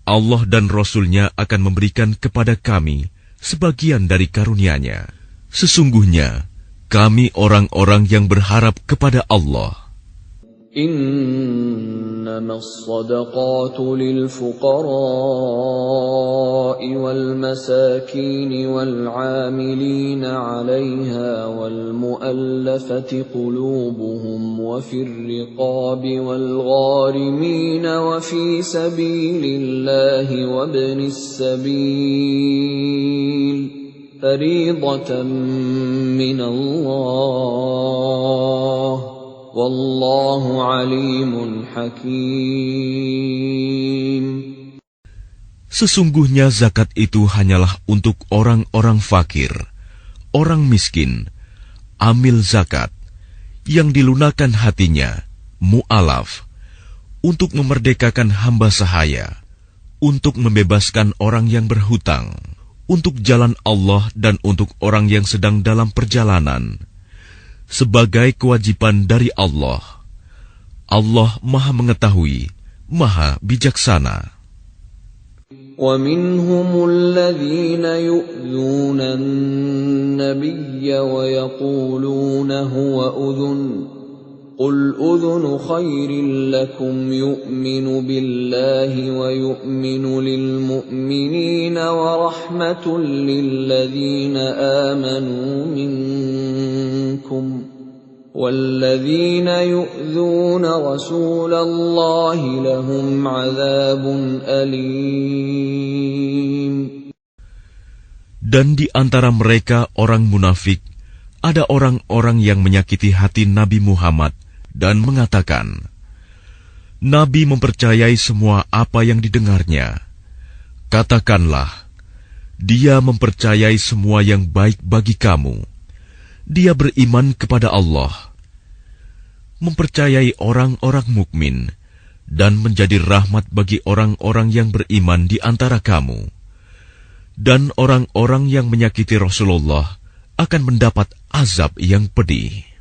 Allah dan Rasul-Nya akan memberikan kepada kami sebagian dari karunia-Nya. Sesungguhnya, kami orang-orang yang berharap kepada Allah." إنما الصدقات للفقراء والمساكين والعاملين عليها والمؤلفة قلوبهم وفي الرقاب والغارمين وفي سبيل الله وابن السبيل فريضة من الله Wallahu alimun hakim. Sesungguhnya zakat itu hanyalah untuk orang-orang fakir, orang miskin, amil zakat, yang dilunakan hatinya, mu'alaf, untuk memerdekakan hamba sahaya, untuk membebaskan orang yang berhutang, untuk jalan Allah dan untuk orang yang sedang dalam perjalanan, sebagai kewajiban dari Allah. Allah Maha Mengetahui, Maha Bijaksana. وَمِنْهُمُ الَّذِينَ يُؤْذُونَ النَّبِيَّ وَيَقُولُونَ هُوَ أُذُنٌ قُلْ أُذُنُ خَيْرٍ لَكُمْ يُؤْمِنُ بِاللَّهِ وَيُؤْمِنُ لِلْمُؤْمِنِينَ وَرَحْمَةٌ لِلَّذِينَ آمَنُوا مِنكُمْ وَالَّذِينَ يُؤْذُونَ رَسُولَ اللَّهِ لَهُمْ عَذَابٌ أَلِيمٌ. Dan di antara mereka orang munafik, ada orang-orang yang menyakiti hati Nabi Muhammad dan mengatakan, Nabi mempercayai semua apa yang didengarnya. Katakanlah, dia mempercayai semua yang baik bagi kamu. Dia beriman kepada Allah, mempercayai orang-orang mukmin, dan menjadi rahmat bagi orang-orang yang beriman di antara kamu. Dan orang-orang yang menyakiti Rasulullah akan mendapat azab yang pedih.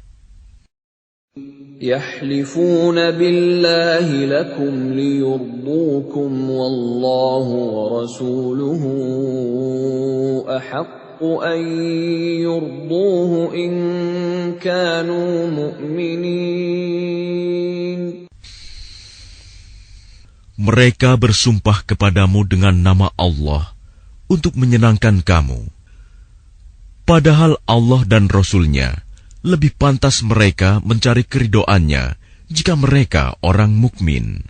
يَحْلِفُونَ بِاللَّهِ لَكُمْ لِيُرْضُوكُمْ وَاللَّهُ وَرَسُولُهُ أَحَقُّ أَن يُرْضُوهُ إِن كَانُوا مُؤْمِنِينَ. Mereka bersumpah kepadamu dengan nama Allah untuk menyenangkan kamu. Padahal Allah dan Rasul-Nya lebih pantas mereka mencari keridoannya jika mereka orang mukmin.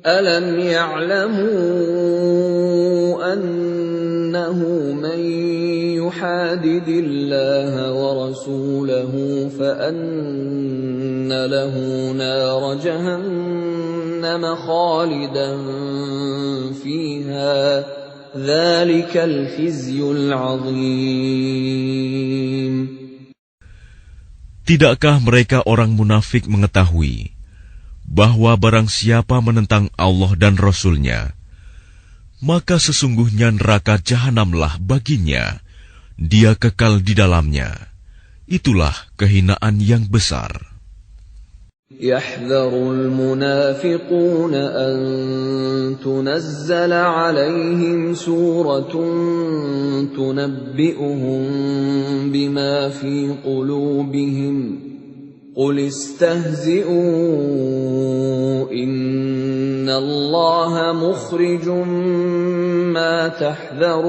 Alam ya'lamu annahu man yuhadidillaha wa rasulahu fa anna lahu nar jahannam khalidan fiha. Dzalikal khizyul 'adzim. Tidakkah mereka orang munafik mengetahui bahwa barang siapa menentang Allah dan Rasul-Nya, maka sesungguhnya neraka jahanamlah baginya, dia kekal di dalamnya. Itulah kehinaan yang besar. يحذر المنافقون أن تنزل عليهم سورة تنبئهم بما في قلوبهم قل استهزئوا إن الله مخرج ما تحذرون.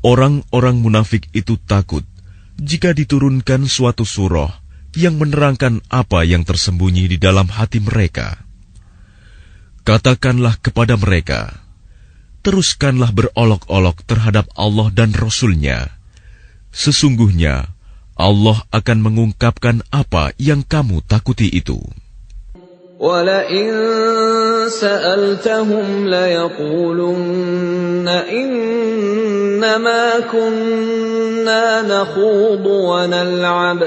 Orang-orang munafik itu takut jika diturunkan suatu surah yang menerangkan apa yang tersembunyi di dalam hati mereka. Katakanlah kepada mereka, teruskanlah berolok-olok terhadap Allah dan Rasul-Nya. Sesungguhnya Allah akan mengungkapkan apa yang kamu takuti itu. وَلَئِن سَأَلْتَهُمْ لَيَقُولُنَّ إِنَّمَا كُنَّا نَخُوضُ وَنَلْعَبُ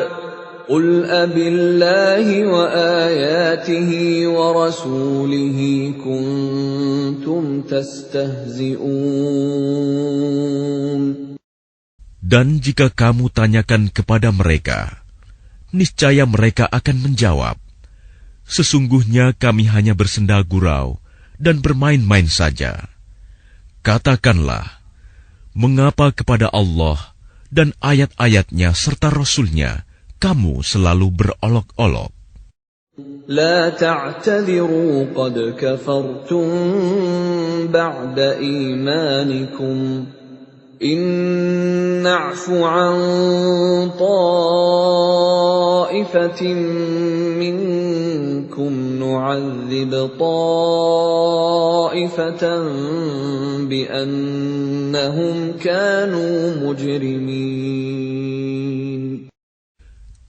قل أبالله وآياته ورسوله كنتم تستهزئون. Dan jika kamu tanyakan kepada mereka, niscaya mereka akan menjawab, sesungguhnya kami hanya bersenda gurau dan bermain-main saja. Katakanlah, mengapa kepada Allah dan ayat-ayatnya serta Rasul-Nya kamu selalu berolok-olok? لا تعتذروا قد كفرتم بعد إيمانكم إن نعف عن طائفة منكم نعذب طائفة بأنهم كانوا مجرمين.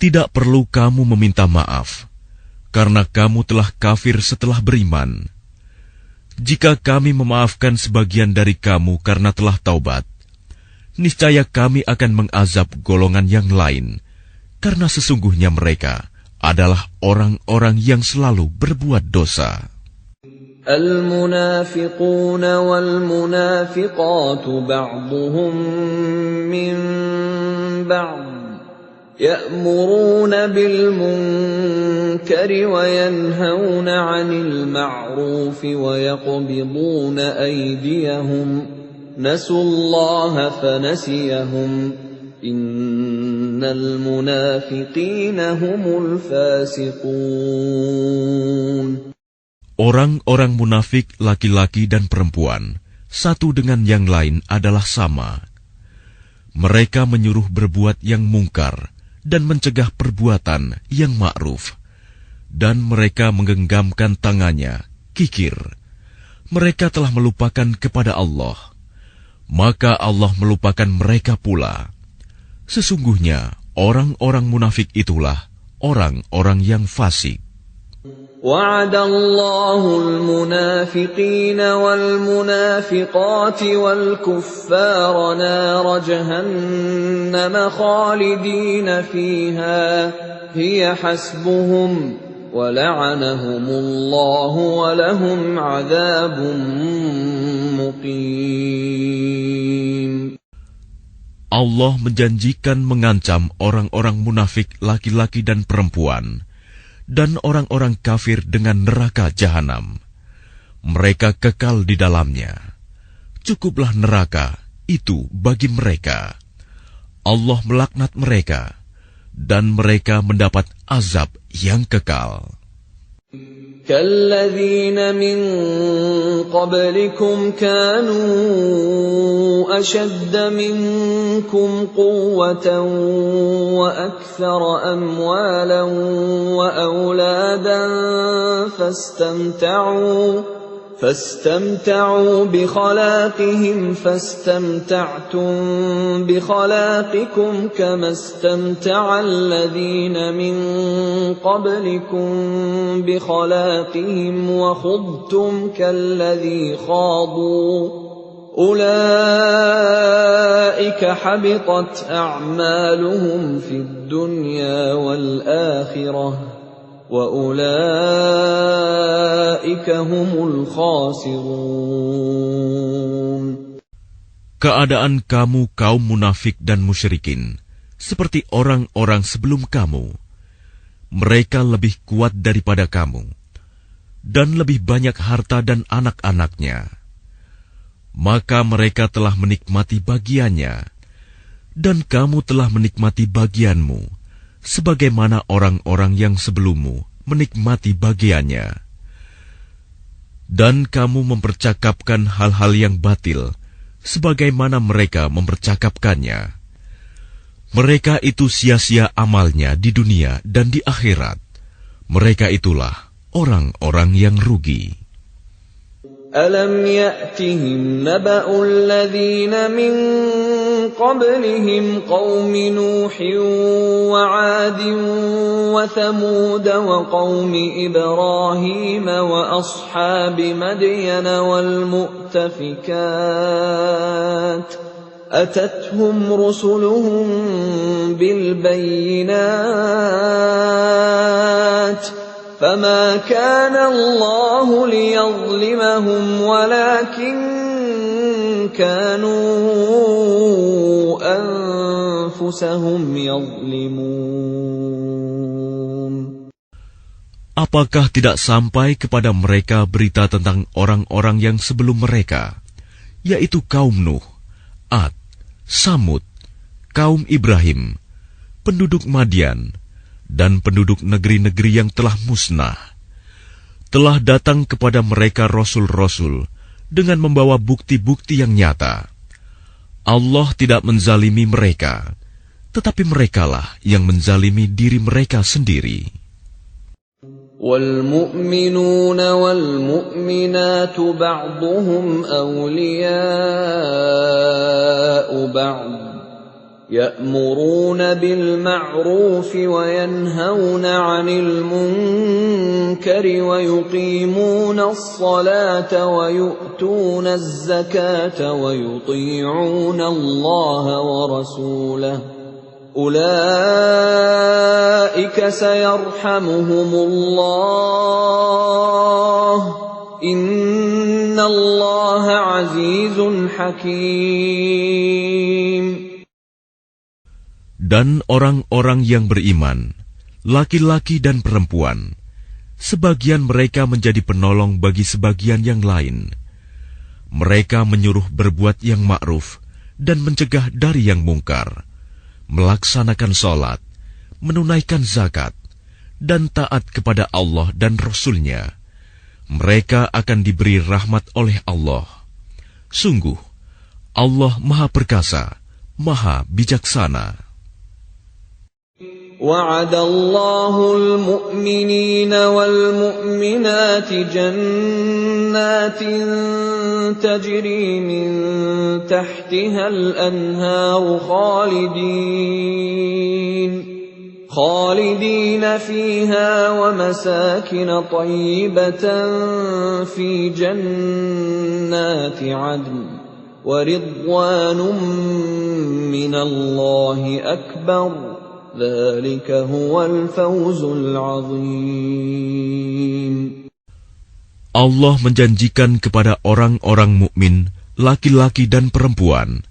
Tidak perlu kamu meminta maaf, karena kamu telah kafir setelah beriman. Jika kami memaafkan sebagian dari kamu karena telah taubat, niscaya kami akan mengazab golongan yang lain, karena sesungguhnya mereka adalah orang-orang yang selalu berbuat dosa. المنافقون والمنافقات بعضهم من بعض يأمرون بالمنكر وينهون عن المعروف ويقبضون أيديهم نسوا الله فنسيهم إن المنافقين هم الفاسقون. Orang-orang munafik laki-laki dan perempuan, satu dengan yang lain adalah sama. Mereka menyuruh berbuat yang mungkar dan mencegah perbuatan yang ma'ruf. Dan mereka menggenggamkan tangannya, kikir. Mereka telah melupakan kepada Allah. Maka Allah melupakan mereka pula. Sesungguhnya orang-orang munafik itulah orang-orang yang fasik. وعد الله المنافقين والمنافقات والكفار نار جهنم خالدين فيها هي حسبهم ولعنهم الله ولهم عذاب مقيم. Allah menjanjikan mengancam orang-orang munafik laki-laki dan perempuan dan orang-orang kafir dengan neraka jahanam. Mereka kekal di dalamnya. Cukuplah neraka itu bagi mereka. Allah melaknat mereka, dan mereka mendapat azab yang kekal. كالذين من قبلكم كانوا أشد منكم قوة وأكثر أموالا وأولادا فاستمتعوا بخلاقهم فاستمتعتم بخلاقكم كما استمتع الذين من قبلكم بخلاقهم وخضتم كالذي خاضوا أولئك حبطت أعمالهم في الدنيا والآخرة وَأُولَئِكَ هُمُ الْخَاسِرُونَ. Keadaan kamu kaum munafik dan musyrikin seperti orang-orang sebelum kamu. Mereka lebih kuat daripada kamu dan lebih banyak harta dan anak-anaknya. Maka mereka telah menikmati bagiannya dan kamu telah menikmati bagianmu, sebagaimana orang-orang yang sebelummu menikmati bagiannya. Dan kamu mempercakapkan hal-hal yang batil, sebagaimana mereka mempercakapkannya. Mereka itu sia-sia amalnya di dunia dan di akhirat. Mereka itulah orang-orang yang rugi. أَلَمْ يَأْتِهِمْ نَبَأُ الَّذِينَ مِنْ قَبْلِهِمْ قَوْمِ نُوحٍ وَعَادٍ وَثَمُودَ وَقَوْمِ إِبْرَاهِيمَ وَأَصْحَابِ مَدْيَنَ وَالْمُؤْتَفِكَاتِ أتتهم رسلهم بالبينات فما كان الله ليظلمهم ولكن كانوا أنفسهم يظلمون. Apakah tidak sampai kepada mereka berita tentang orang-orang yang sebelum mereka, yaitu kaum Nuh, Ad, Samud, kaum Ibrahim, penduduk Madian, dan penduduk negeri-negeri yang telah musnah? Telah datang kepada mereka rasul-rasul dengan membawa bukti-bukti yang nyata. Allah tidak menzalimi mereka, tetapi merekalah yang menzalimi diri mereka sendiri. وَالْمُؤْمِنُونَ وَالْمُؤْمِنَاتُ بَعْضُهُمْ أَوْلِيَاءُ بَعْضٍ يَأْمُرُونَ بِالْمَعْرُوفِ وَيَنْهَوْنَ عَنِ الْمُنكَرِ وَيُقِيمُونَ الصَّلَاةَ وَيُؤْتُونَ الزَّكَاةَ وَيُطِيعُونَ اللَّهَ وَرَسُولَهُ أُولَئِكَ سَيَرْحَمُهُمُ اللَّهُ إِنَّ اللَّهَ عَزِيزٌ حَكِيمٌ. Dan orang-orang yang beriman, laki-laki dan perempuan, sebagian mereka menjadi penolong bagi sebagian yang lain. Mereka menyuruh berbuat yang ma'ruf dan mencegah dari yang mungkar, melaksanakan sholat, menunaikan zakat, dan taat kepada Allah dan Rasul-Nya. Mereka akan diberi rahmat oleh Allah. Sungguh, Allah Maha Perkasa, Maha Bijaksana. وعد الله المؤمنين والمؤمنات جنات تجري من تحتها الأنهار خالدين فيها ومساكن طيبة في جنات عدن ورضوان من الله أكبر ذلك هو الفوز العظيم. Allah menjanjikan kepada orang-orang mukmin, laki-laki dan perempuan,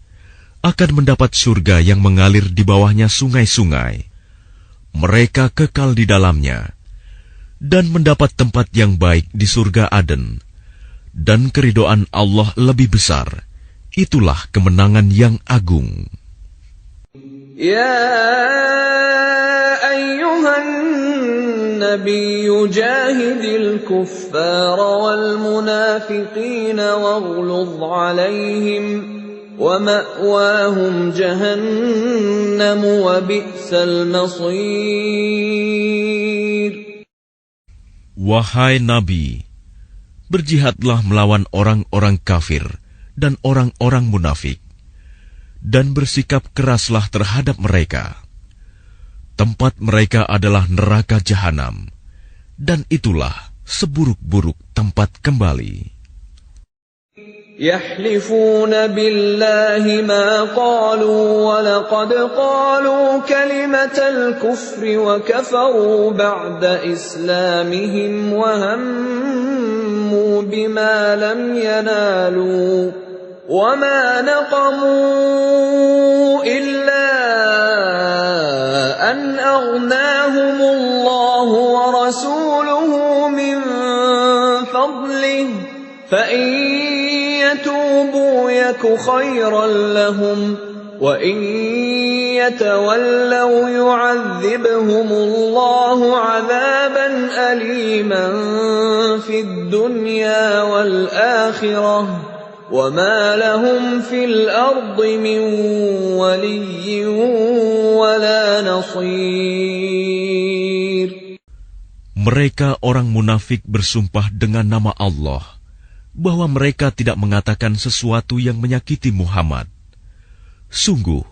akan mendapat surga yang mengalir di bawahnya sungai-sungai. Mereka kekal di dalamnya, dan mendapat tempat yang baik di surga Aden. Dan keridhaan Allah lebih besar. Itulah kemenangan yang agung. يا أيها النبي جاهد الكفار والمنافقين واغلظ عليهم ومأواهم جهنم وبئس المصير. Wahai Nabi, berjihadlah melawan orang-orang kafir dan orang-orang munafik, dan bersikap keraslah terhadap mereka. Tempat mereka adalah neraka jahanam, dan itulah seburuk-buruk tempat kembali. يحلفون بالله ما قالوا ولقد قالوا كلمة الكفر وكفروا بعد إسلامهم وهموا بما لم ينالوا وما نقموا إلا أن أغناهم الله ورسوله من فضله فإن يتوبوا يك خيرا لهم وإن يتولوا يعذبهم الله عذابا أليما في الدنيا والآخرة وما لهم في الأرض من ولي ولا نصير. Mereka orang munafik bersumpah dengan nama Allah bahwa mereka tidak mengatakan sesuatu yang menyakiti Muhammad. Sungguh,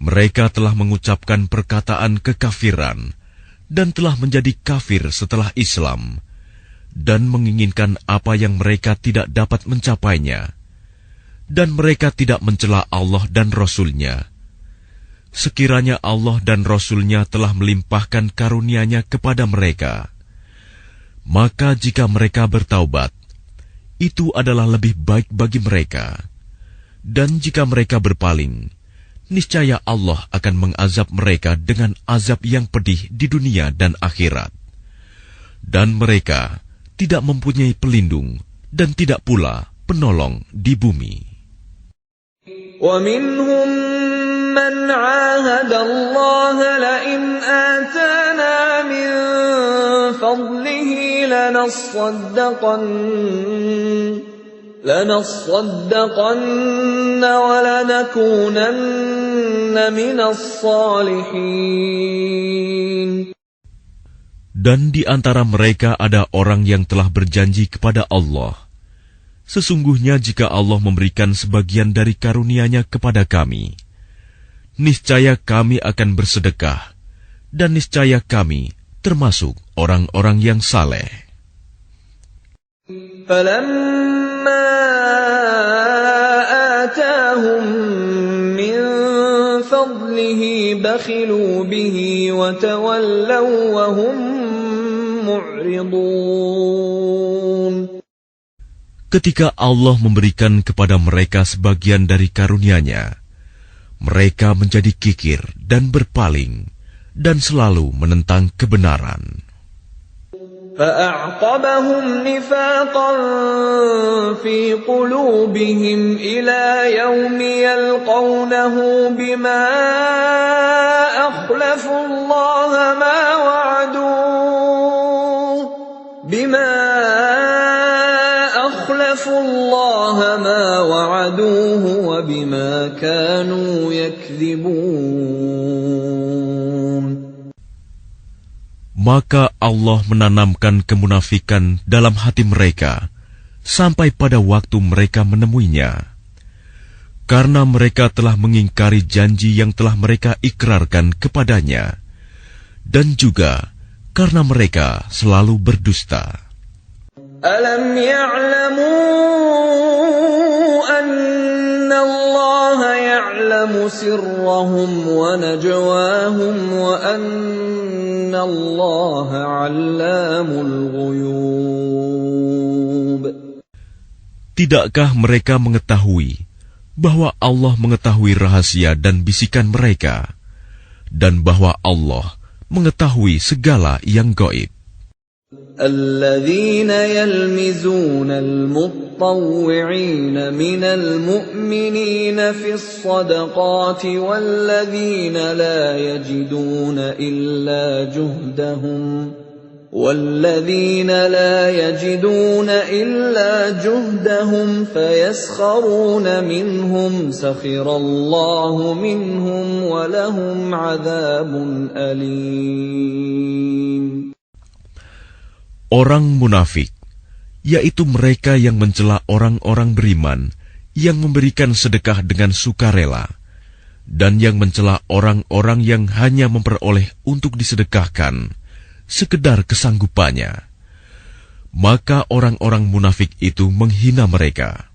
mereka telah mengucapkan perkataan kekafiran dan telah menjadi kafir setelah Islam, dan menginginkan apa yang mereka tidak dapat mencapainya. dan mereka tidak mencela Allah dan Rasul-Nya. Sekiranya Allah dan Rasul-Nya telah melimpahkan karunia-Nya kepada mereka, maka jika mereka bertaubat, itu adalah lebih baik bagi mereka. Dan jika mereka berpaling, niscaya Allah akan mengazab mereka dengan azab yang pedih di dunia dan akhirat. Dan mereka tidak mempunyai pelindung dan tidak pula penolong di bumi. وَمِنْهُمْ مَنْ عَاهَدَ اللَّهَ لَئِنْ آتَانَا مِنْ فَضْلِهِ لَنَصَّدَّقَنَّ وَلَنَكُونَنَّ مِنَ الصَّالِحِينَ. Dan di antara mereka ada orang yang telah berjanji kepada Allah, sesungguhnya jika Allah memberikan sebagian dari karunia-Nya kepada kami, niscaya kami akan bersedekah, dan niscaya kami termasuk orang-orang yang saleh. فَلَمَّا آتَاهُم مِّن فَضْلِهِ بَخِلُوا بِهِ وَتَوَلَّوْا وَهُم مُّعْرِضُونَ. Ketika Allah memberikan kepada mereka sebagian dari karunia-Nya, mereka menjadi kikir dan berpaling, dan selalu menentang kebenaran. فَأَعْقَبَهُمْ نِفَاقًا فِي قُلُوبِهِمْ إِلَى يَوْمِ يَلْقَوْنَهُ بِمَا أَخْلَفُوا اللَّهَ مَا وَعَدُوهُ وَبِمَا كَانُوا يَكْذِبُونَ. Maka Allah menanamkan kemunafikan dalam hati mereka sampai pada waktu mereka menemuinya, karena mereka telah mengingkari janji yang telah mereka ikrarkan kepadanya, dan juga karena mereka selalu berdusta. Alam ya'lamu anna Allah ya'lamu sirrahum wa najwahum wa anna Allah 'allamul ghuyub. Tidakkah mereka mengetahui bahwa Allah mengetahui rahasia dan bisikan mereka, dan bahwa Allah mengetahui segala yang gaib? الذين يلمزون المطوعين من المؤمنين في الصدقات والذين لا يجدون إلا جهدهم فيسخرون منهم سخر الله منهم ولهم عذاب أليم. Orang munafik, yaitu mereka yang mencela orang-orang beriman yang memberikan sedekah dengan sukarela, dan yang mencela orang-orang yang hanya memperoleh untuk disedekahkan sekedar kesanggupannya, maka orang-orang munafik itu menghina mereka.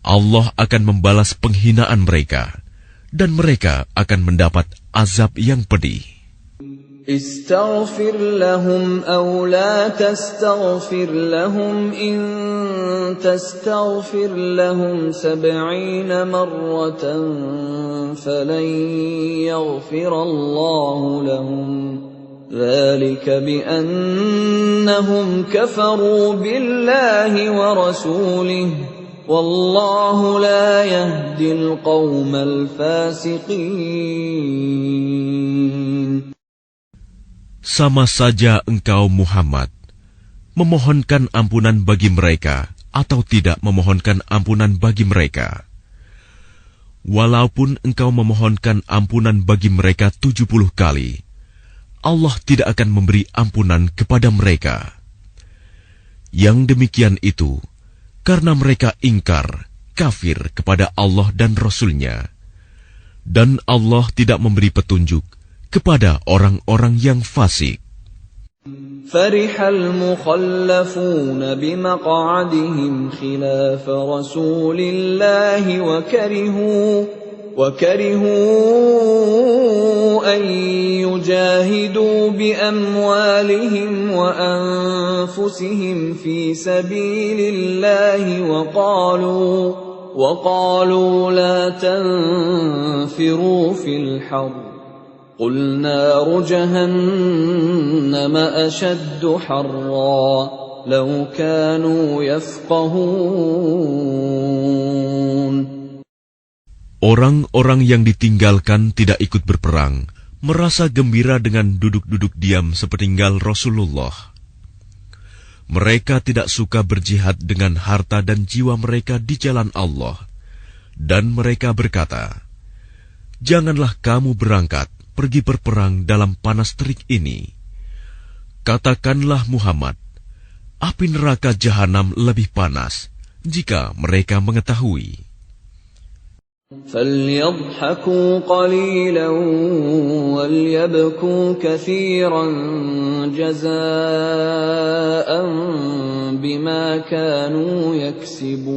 Allah akan membalas penghinaan mereka, dan mereka akan mendapat azab yang pedih. استغفر لهم أو لا تستغفر لهم إن تستغفر لهم 70 مرة فلن يغفر الله لهم ذلك بأنهم كفروا بالله ورسوله والله لا يهدي القوم الفاسقين. Sama saja engkau Muhammad memohonkan ampunan bagi mereka atau tidak memohonkan ampunan bagi mereka. Walaupun engkau memohonkan ampunan bagi mereka 70 kali, Allah tidak akan memberi ampunan kepada mereka. Yang demikian itu karena mereka ingkar, kafir kepada Allah dan Rasul-Nya, dan Allah tidak memberi petunjuk kepada orang-orang yang fasik. فرح المخلفون بمقعدهم خلاف رسول الله وكرهوا أن يجاهدوا بأموالهم وأنفسهم في سبيل الله وقالوا لا تنفروا في الحر قل نار جهنم أشد حرا لو كانوا يفقهون. Orang-orang yang ditinggalkan tidak ikut berperang, merasa gembira dengan duduk-duduk diam sepeninggal Rasulullah. Mereka tidak suka berjihad dengan harta dan jiwa mereka di jalan Allah. Dan mereka berkata, "Janganlah kamu berangkat pergi berperang dalam panas terik ini." Katakanlah Muhammad, api neraka jahanam lebih panas jika mereka mengetahui. فَلْيَضْحَكُوا قَلِيلًا وَلْيَبْكُوا كَثِيرًا جَزَاءً بِمَا كَانُوا يَكْسِبُونَ.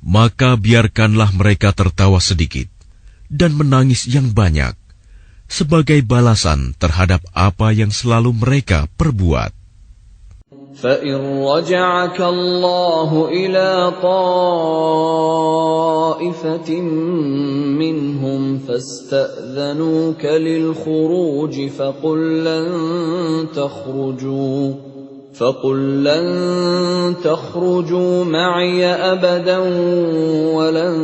Maka biarkanlah mereka tertawa sedikit dan menangis yang banyak sebagai balasan terhadap apa yang selalu mereka perbuat. فَإِنْ رَجَعَكَ اللَّهُ إِلَى طَائِفَةٍ مِّنْهُمْ فَاسْتَأْذَنُوكَ لِلْخُرُوجِ فَقُلْ لَنْ تَخْرُجُوا مَعِيَ أَبَدًا وَلَنْ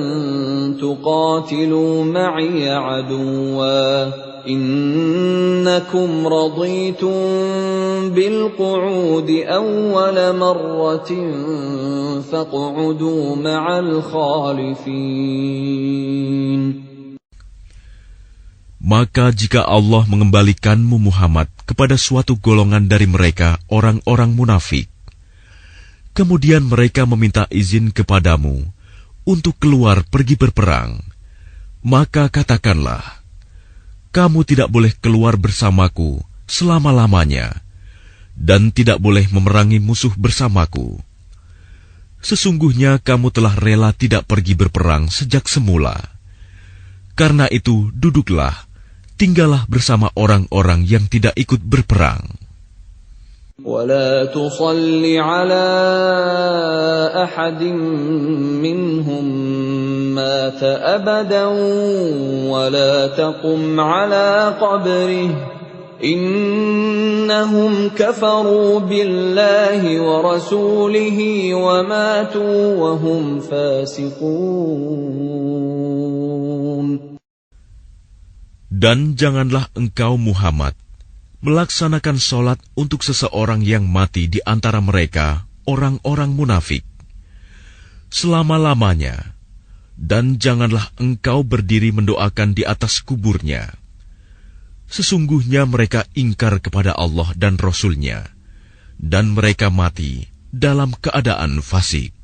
تُقَاتِلُوا مَعِيَ عَدُوًّا إِنَّكُمْ رَضِيتُمْ بِالْقُعُودِ أَوَّلَ مَرَّةٍ فَاقْعُدُوا مَعَ الْخَالِفِينَ. Maka jika Allah mengembalikanmu Muhammad kepada suatu golongan dari mereka, orang-orang munafik, kemudian mereka meminta izin kepadamu untuk keluar pergi berperang, maka katakanlah, kamu tidak boleh keluar bersamaku selama-lamanya, dan tidak boleh memerangi musuh bersamaku. Sesungguhnya kamu telah rela tidak pergi berperang sejak semula. Karena itu, duduklah, tinggallah bersama orang-orang yang tidak ikut berperang. وَلَا تُصَلِّ عَلَى أَحَدٍ مِّنْهُمْ مَاتَ أَبَدًا وَلَا تَقُمْ عَلَى قَبْرِهِ إِنَّهُمْ كَفَرُوا بِاللَّهِ وَرَسُولِهِ وَمَاتُوا وَهُمْ فَاسِقُونَ. Dan janganlah engkau Muhammad melaksanakan sholat untuk seseorang yang mati di antara mereka, orang-orang munafik, selama-lamanya, dan janganlah engkau berdiri mendoakan di atas kuburnya. Sesungguhnya mereka ingkar kepada Allah dan Rasul-Nya, dan mereka mati dalam keadaan fasik.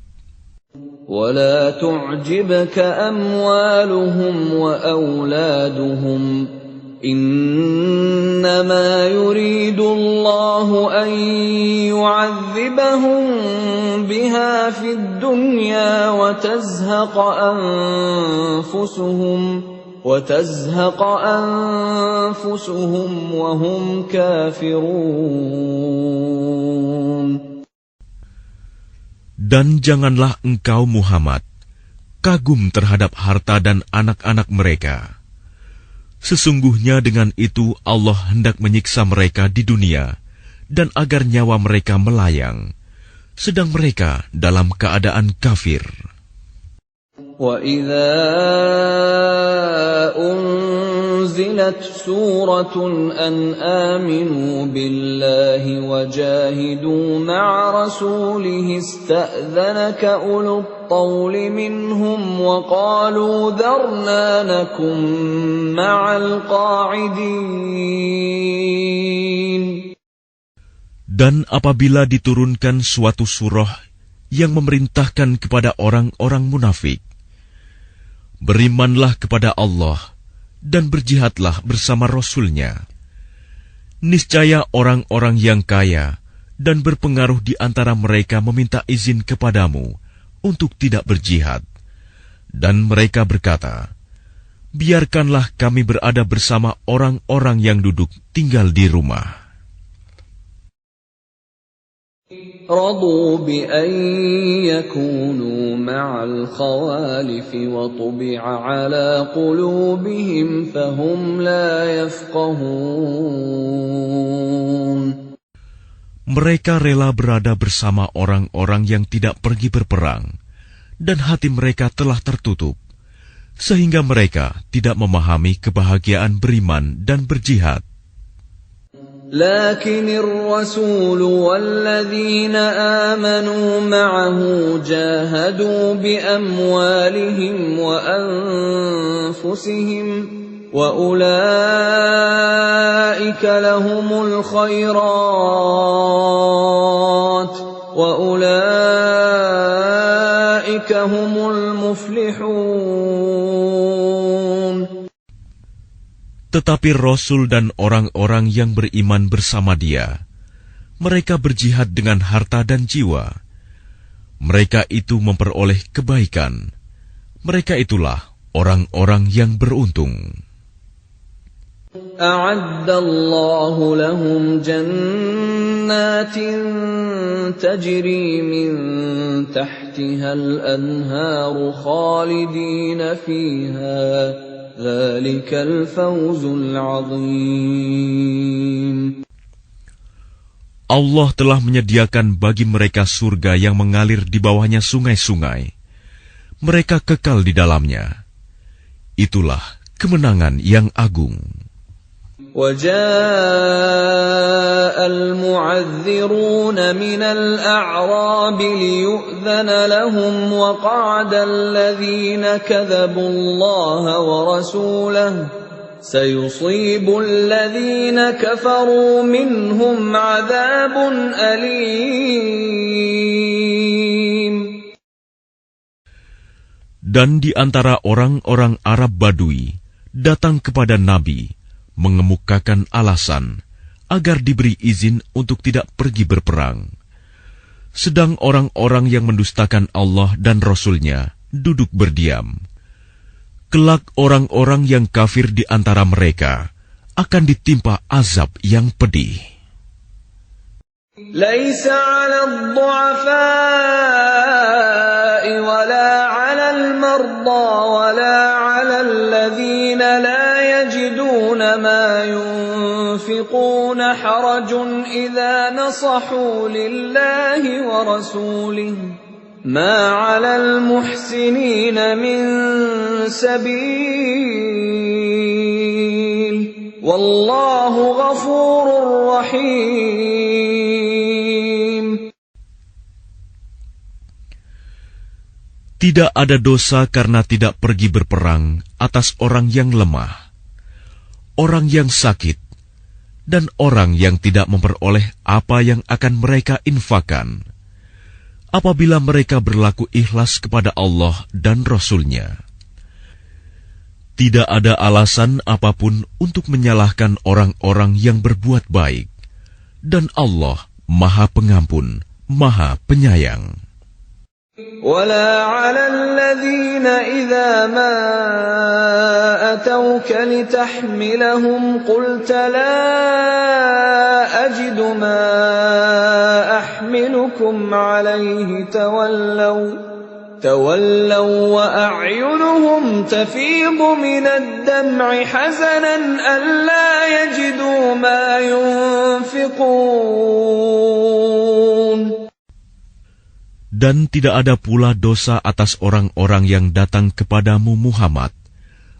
وَلَا تُعْجِبْكَ أَمْوَالُهُمْ وَأَوْلَادُهُمْ إِنَّمَا يُرِيدُ اللَّهُ أَن يُعَذِّبَهُم بِهَا فِي الدُّنْيَا وَتَزْهَقَ أَنفُسُهُمْ وَهُمْ كَافِرُونَ. Dan janganlah engkau Muhammad kagum terhadap harta dan anak-anak mereka. Sesungguhnya dengan itu Allah hendak menyiksa mereka di dunia dan agar nyawa mereka melayang, sedang mereka dalam keadaan kafir. وَإِذَا أُنْزِلَتْ سُورَةٌ أَنْ آمِنُوا بِاللَّهِ وَجَاهِدُوا مَعَ رَسُولِهِ اسْتَأْذَنَكَ أُولُو الطَّوْلِ مِنْهُمْ وَقَالُوا ذَرْنَا نَكُنْ مَعَ الْقَاعِدِينَ. Dan apabila diturunkan suatu surah yang memerintahkan kepada orang-orang munafik, berimanlah kepada Allah dan berjihadlah bersama Rasul-Nya. Niscaya orang-orang yang kaya dan berpengaruh di antara mereka meminta izin kepadamu untuk tidak berjihad. Dan mereka berkata, biarkanlah kami berada bersama orang-orang yang duduk tinggal di rumah. رضوا بأن يكونوا مع الخوالف وطبع على قلوبهم فهم لا يفقهون. Mereka rela berada bersama orang-orang yang tidak pergi berperang, dan hati mereka telah tertutup, sehingga mereka tidak memahami kebahagiaan beriman dan berjihad. لكن الرسول والذين آمنوا معه جاهدوا بأموالهم وأنفسهم وأولئك لهم الخيرات وأولئك هم المفلحون. Tetapi Rasul dan orang-orang yang beriman bersama dia, mereka berjihad dengan harta dan jiwa. Mereka itu memperoleh kebaikan. Mereka itulah orang-orang yang beruntung. A'addallahu lahum jannatin tajri min tahtiha al-anharu khalidina fiha. Dzalikal fawzul 'adzim. Allah telah menyediakan bagi mereka surga yang mengalir di bawahnya sungai-sungai. Mereka kekal di dalamnya. Itulah kemenangan yang agung. وَجَاءَ الْمُعَذِّرُونَ مِنَ الْأَعْرَابِ لِيُؤْذَنَ لَهُمْ وَقَعَدَ الَّذِينَ كَذَبُوا اللَّهَ وَرَسُولَهُ سَيُصِيبُ الَّذِينَ كَفَرُوا مِنْهُمْ عَذَابٌ أَلِيمٌ. Dan di antara orang-orang Arab Badui datang kepada Nabi mengemukakan alasan agar diberi izin untuk tidak pergi berperang. Sedang orang-orang yang mendustakan Allah dan Rasul-Nya duduk berdiam. Kelak orang-orang yang kafir di antara mereka akan ditimpa azab yang pedih. Laisa 'alal du'afa'i wala 'alal marda wala 'alal ladzina la يجدون ما ينفقون حرج إذا نصحوا لله ورسوله ما على المحسنين من سبيل والله غفور رحيم. Tidak ada dosa karena tidak pergi berperang atas orang yang lemah, orang yang sakit, dan orang yang tidak memperoleh apa yang akan mereka infakkan, apabila mereka berlaku ikhlas kepada Allah dan Rasul-Nya. Tidak ada alasan apapun untuk menyalahkan orang-orang yang berbuat baik, dan Allah Maha Pengampun, Maha Penyayang. ولا على الذين إذا ما أتوك لتحملهم قلت لا أجد ما أحملكم عليه تولوا وأعينهم تفيض من الدمع حزنا ألا يجدوا ما ينفقون. Dan tidak ada pula dosa atas orang-orang yang datang kepadamu Muhammad,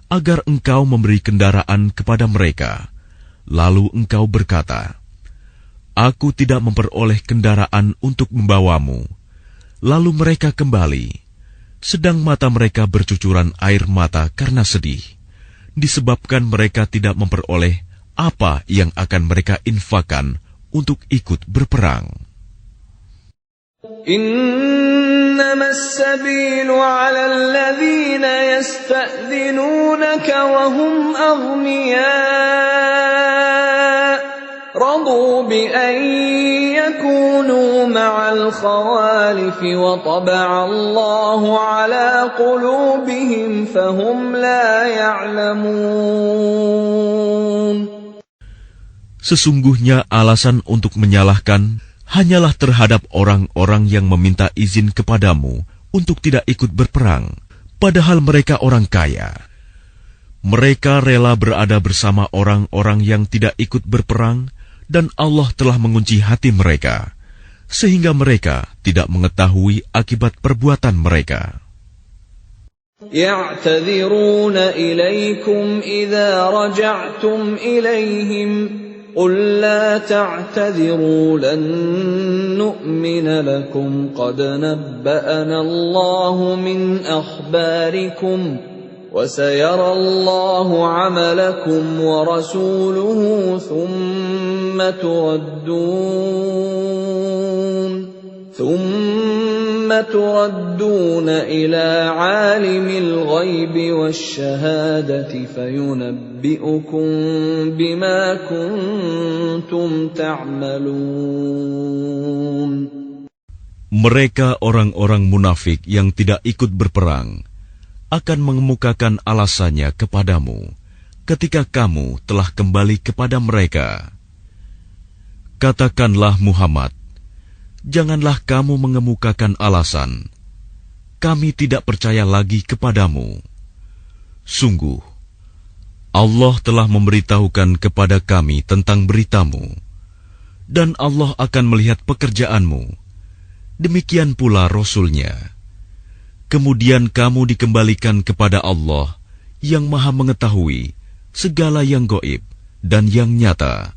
agar engkau memberi kendaraan kepada mereka. Lalu engkau berkata, aku tidak memperoleh kendaraan untuk membawamu. Lalu mereka kembali, sedang mata mereka bercucuran air mata karena sedih, disebabkan mereka tidak memperoleh apa yang akan mereka infakkan untuk ikut berperang. إنما السبيل على الذين يستأذنونك وهم أغنياء رضوا بأن يكونوا مع الخوالف وطبع الله على قلوبهم فهم لا يعلمون. Sesungguhnya alasan untuk menyalahkan hanyalah terhadap orang-orang yang meminta izin kepadamu untuk tidak ikut berperang, padahal mereka orang kaya. Mereka rela berada bersama orang-orang yang tidak ikut berperang, dan Allah telah mengunci hati mereka, sehingga mereka tidak mengetahui akibat perbuatan mereka. يعتذرون إليكم إذا رجعتم إليهم قل لا تعتذروا لن نؤمن لكم قد نبأنا الله من أخباركم وسيرى الله عملكم ورسوله ثم تردون إلى عالم الغيب والشهادة فينبئكم بما كنتم تعملون. Mereka orang-orang munafik yang tidak ikut berperang akan mengemukakan alasannya kepadamu ketika kamu telah kembali kepada mereka. Katakanlah Muhammad, janganlah kamu mengemukakan alasan, kami tidak percaya lagi kepadamu. Sungguh, Allah telah memberitahukan kepada kami tentang beritamu, dan Allah akan melihat pekerjaanmu. Demikian pula Rasul-Nya. Kemudian kamu dikembalikan kepada Allah yang Maha Mengetahui segala yang gaib dan yang nyata.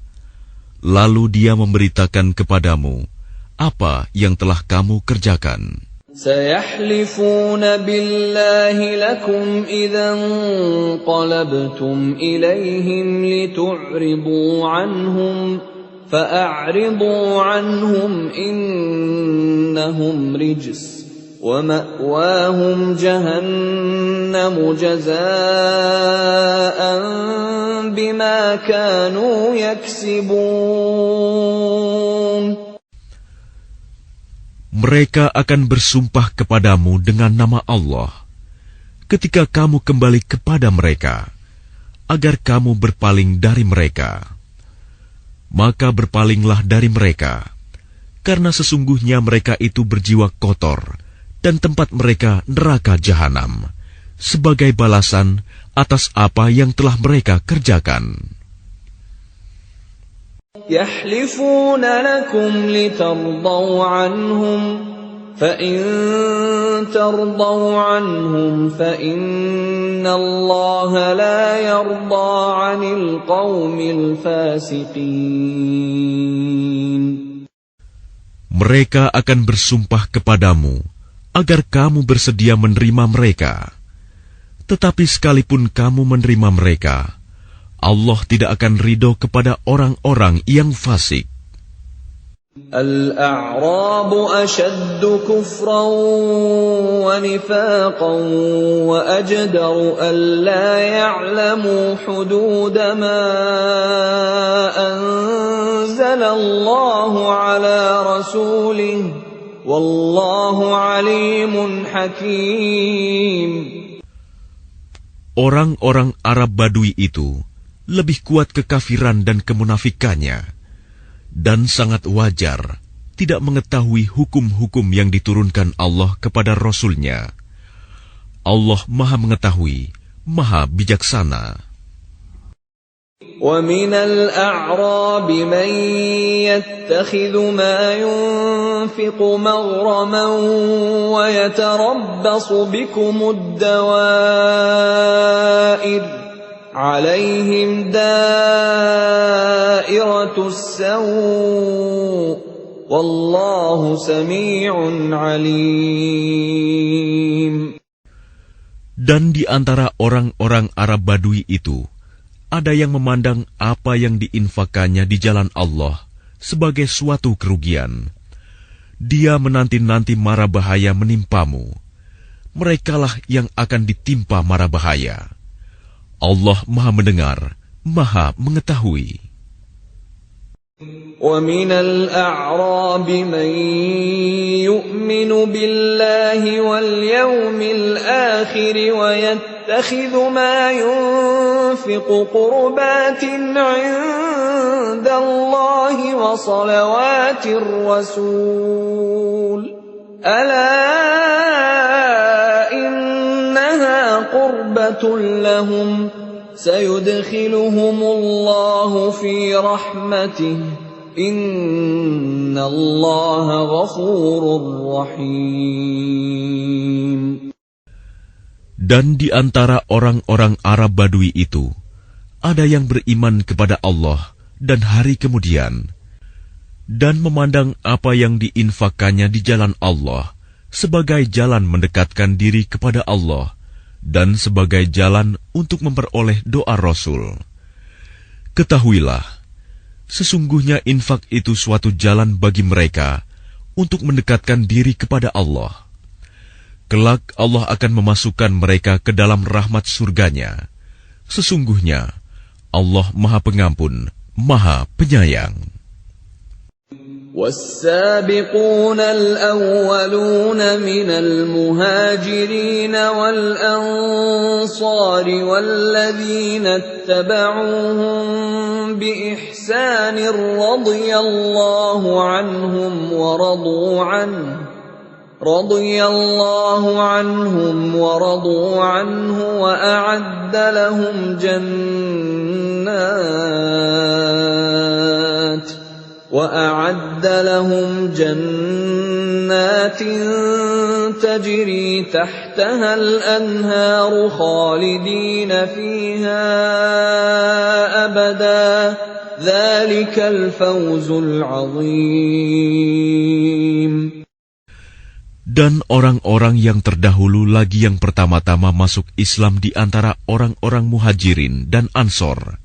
Lalu Dia memberitakan kepadamu apa yang telah kamu kerjakan. سيحلفون بالله لكم إذا انقلبتم إليهم لتعرضوا عنهم فأعرضوا عنهم إنهم رجس ومأواهم جهنم جزاء بما كانوا يكسبون. Mereka akan bersumpah kepadamu dengan nama Allah ketika kamu kembali kepada mereka, agar kamu berpaling dari mereka. Maka berpalinglah dari mereka, karena sesungguhnya mereka itu berjiwa kotor, dan tempat mereka neraka jahanam, sebagai balasan atas apa yang telah mereka kerjakan. يحلفون لكم لترضوا عنهم فإن ترضوا عنهم فإن الله لا يرضى عن القوم الفاسقين. Mereka akan bersumpah kepadamu agar kamu bersedia menerima mereka. Tetapi sekalipun kamu menerima mereka, Allah tidak akan ridho kepada orang-orang yang fasik. الأعراب أشد كفرا ونفاقا وأجدر ألا يعلموا حدود ما أنزل الله على رسوله والله عليم حكيم. Orang-orang Arab Badui itu lebih kuat kekafiran dan kemunafikannya, dan sangat wajar tidak mengetahui hukum-hukum yang diturunkan Allah kepada Rasul-Nya. Allah Maha Mengetahui, Maha Bijaksana. وَمِنَ الْأَعْرَابِ مَنْ يَتَّخِذُ مَا يُنْفِقُ مَغْرَمًا وَيَتَرَبَّصُ بِكُمُ الدَّوَائِرَ عليهم دائرة السوء والله سميع عليم. Dan di antara orang-orang Arab Badui itu, ada yang memandang apa yang diinfakannya di jalan Allah sebagai suatu kerugian. Dia menanti-nanti mara bahaya menimpamu. Merekalah yang akan ditimpa mara bahaya. Allah Maha Mendengar, Maha Mengetahui. وَمِنَ الْأَعْرَابِ مَن يُؤْمِنُ بِاللَّهِ وَالْيَوْمِ الْآخِرِ وَيَتَّخِذُ مَا يُنفِقُ قُرُبَاتٍ عِندَ اللَّهِ وَصَلَوَاتِ الرَّسُولِ أَلَا إِنَّهَا قُرْبَةٌ لَّهُمْ سَيُدْخِلُهُمُ اللَّهُ فِي رَحْمَتِهِ إِنَّ اللَّهَ غَفُورٌ رَّحِيمٌ. Dan di antara orang-orang Arab Badui itu, ada yang beriman kepada Allah dan hari kemudian, dan memandang apa yang diinfakkannya di jalan Allah sebagai jalan mendekatkan diri kepada Allah dan sebagai jalan untuk memperoleh doa Rasul. Ketahuilah, sesungguhnya infak itu suatu jalan bagi mereka untuk mendekatkan diri kepada Allah. Kelak Allah akan memasukkan mereka ke dalam rahmat surganya. Sesungguhnya Allah Maha Pengampun, Maha Penyayang. وَالسَّابِقُونَ الْأَوَّلُونَ مِنَ الْمُهَاجِرِينَ وَالْأَنصَارِ وَالَّذِينَ اتَّبَعُوهُم بِإِحْسَانٍ رَّضِيَ اللَّهُ عَنْهُمْ وَرَضُوا عَنْهُ وَأَعَدَّ لَهُمْ جَنَّاتٍ تَجْرِي تَحْتَهَا الْأَنْهَارُ خَالِدِينَ فِيهَا أَبَدًا ذَلِكَ الْفَوْزُ الْعَظِيمُ. Dan orang-orang yang terdahulu lagi yang pertama-tama masuk Islam di antara orang-orang Muhajirin dan Ansor,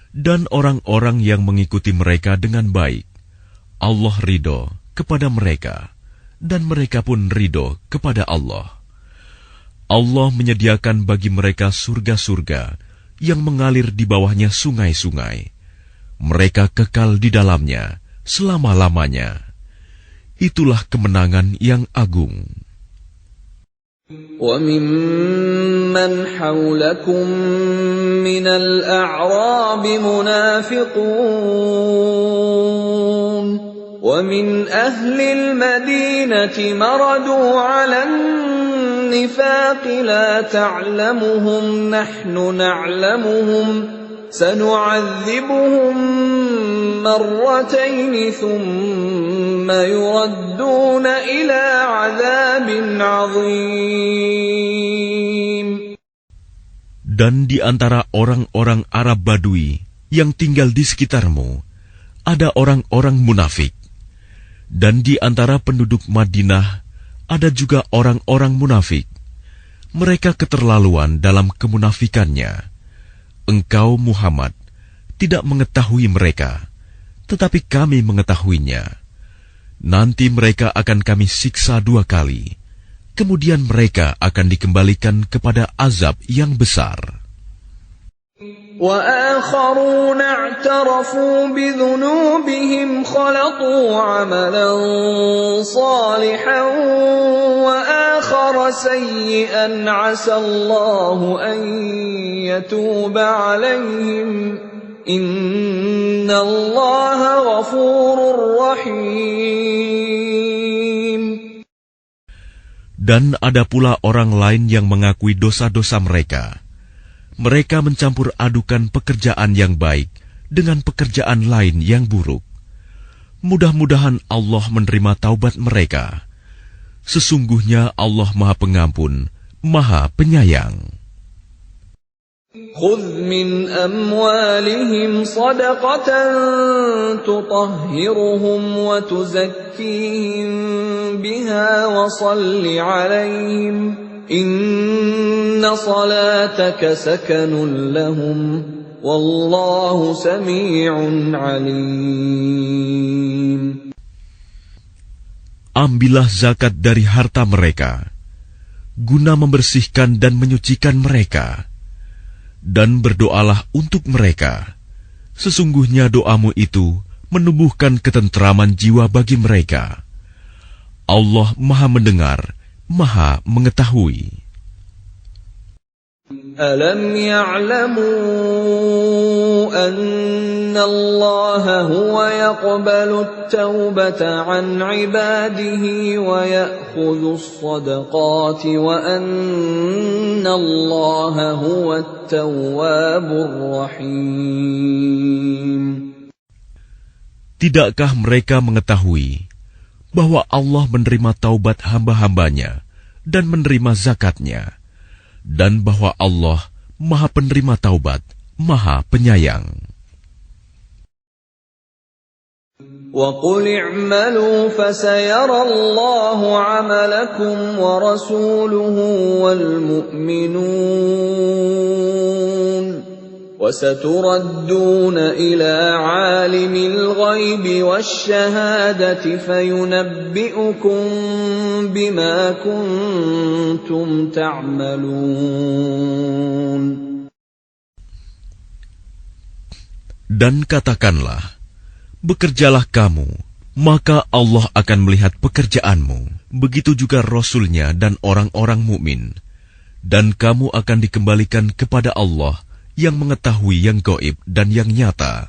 dan orang-orang yang mengikuti mereka dengan baik, Allah ridho kepada mereka, dan mereka pun ridho kepada Allah. Allah menyediakan bagi mereka surga-surga yang mengalir di bawahnya sungai-sungai. Mereka kekal di dalamnya selama-lamanya. Itulah kemenangan yang agung. وَمِمَّنْ حَوْلَكُمْ مِنَ الْأَعْرَابِ مُنَافِقُونَ وَمِنْ أَهْلِ الْمَدِينَةِ مَرَدُوا عَلَى النِّفَاقِ لَا تَعْلَمُهُمْ نَحْنُ نَعْلَمُهُمْ سَنُعَذِّبُهُمْ مرتين ثم يردون إلى عذاب عظيم. Dan di antara orang-orang Arab Badui yang tinggal di sekitarmu, ada orang-orang munafik. Dan di antara penduduk Madinah, ada juga orang-orang munafik. Mereka keterlaluan dalam kemunafikannya. Engkau, Muhammad, tidak mengetahui mereka, tetapi kami mengetahuinya. Nanti mereka akan kami siksa 2 kali. Kemudian mereka akan dikembalikan kepada azab yang besar. وَآخَرُونَ اعْتَرَفُوا بِذُنُوبِهِمْ خَلَطُوا عَمَلًا صَالِحًا وَآخَرَ سَيِّئًا عَسَى اللَّهُ أَن يَتُوبَ عَلَيْهِمْ إِنَّ اللَّهَ غَفُورٌ رَّحِيمٌ. Dan ada pula orang lain yang mengakui dosa-dosa mereka. Mereka mencampur adukan pekerjaan yang baik dengan pekerjaan lain yang buruk. Mudah-mudahan Allah menerima taubat mereka. Sesungguhnya Allah Maha Pengampun, Maha Penyayang. خُذْ مِنْ أَمْوَالِهِمْ صَدَقَةً تُطَهِّرُهُمْ وَتُزَكِّيهِمْ بِهَا وَصَلِّ عَلَيْهِمْ إِنَّ صَلَاتَكَ سَكَنٌ لَهُمْ وَاللَّهُ سَمِيعٌ عَلِيمٌ. Ambillah zakat dari harta mereka, guna membersihkan dan menyucikan mereka. Dan berdoalah untuk mereka. Sesungguhnya doamu itu menumbuhkan ketentraman jiwa bagi mereka. Allah Maha Mendengar, Maha Mengetahui. Alam ya'lamu anna Allah huwa yaqbalu at-taubata 'an 'ibadihi wa ya'khudhu as-sadaqati wa anna Allah huwa at-tawwabur rahim. Tidakkah mereka mengetahui bahwa Allah menerima taubat hamba-hambanya dan menerima zakatnya, dan bahwa Allah Maha Penerima Taubat, Maha Penyayang. وَقُلِ اعْمَلُوا فَسَيَرَى اللَّهُ عَمَلَكُمْ وَرَسُولُهُ وَالْمُؤْمِنُونَ وَسَتُرَدُّونَ إِلَى عَالِمِ الْغَيْبِ وَالشَّهَادَةِ فَيُنَبِّئُكُم بِمَا كُنتُمْ تَعْمَلُونَ. Dan katakanlah, bekerjalah kamu, maka Allah akan melihat pekerjaanmu. Begitu juga Rasul-Nya dan orang-orang mukmin. Dan kamu akan dikembalikan kepada Allah yang mengetahui yang gaib dan yang nyata.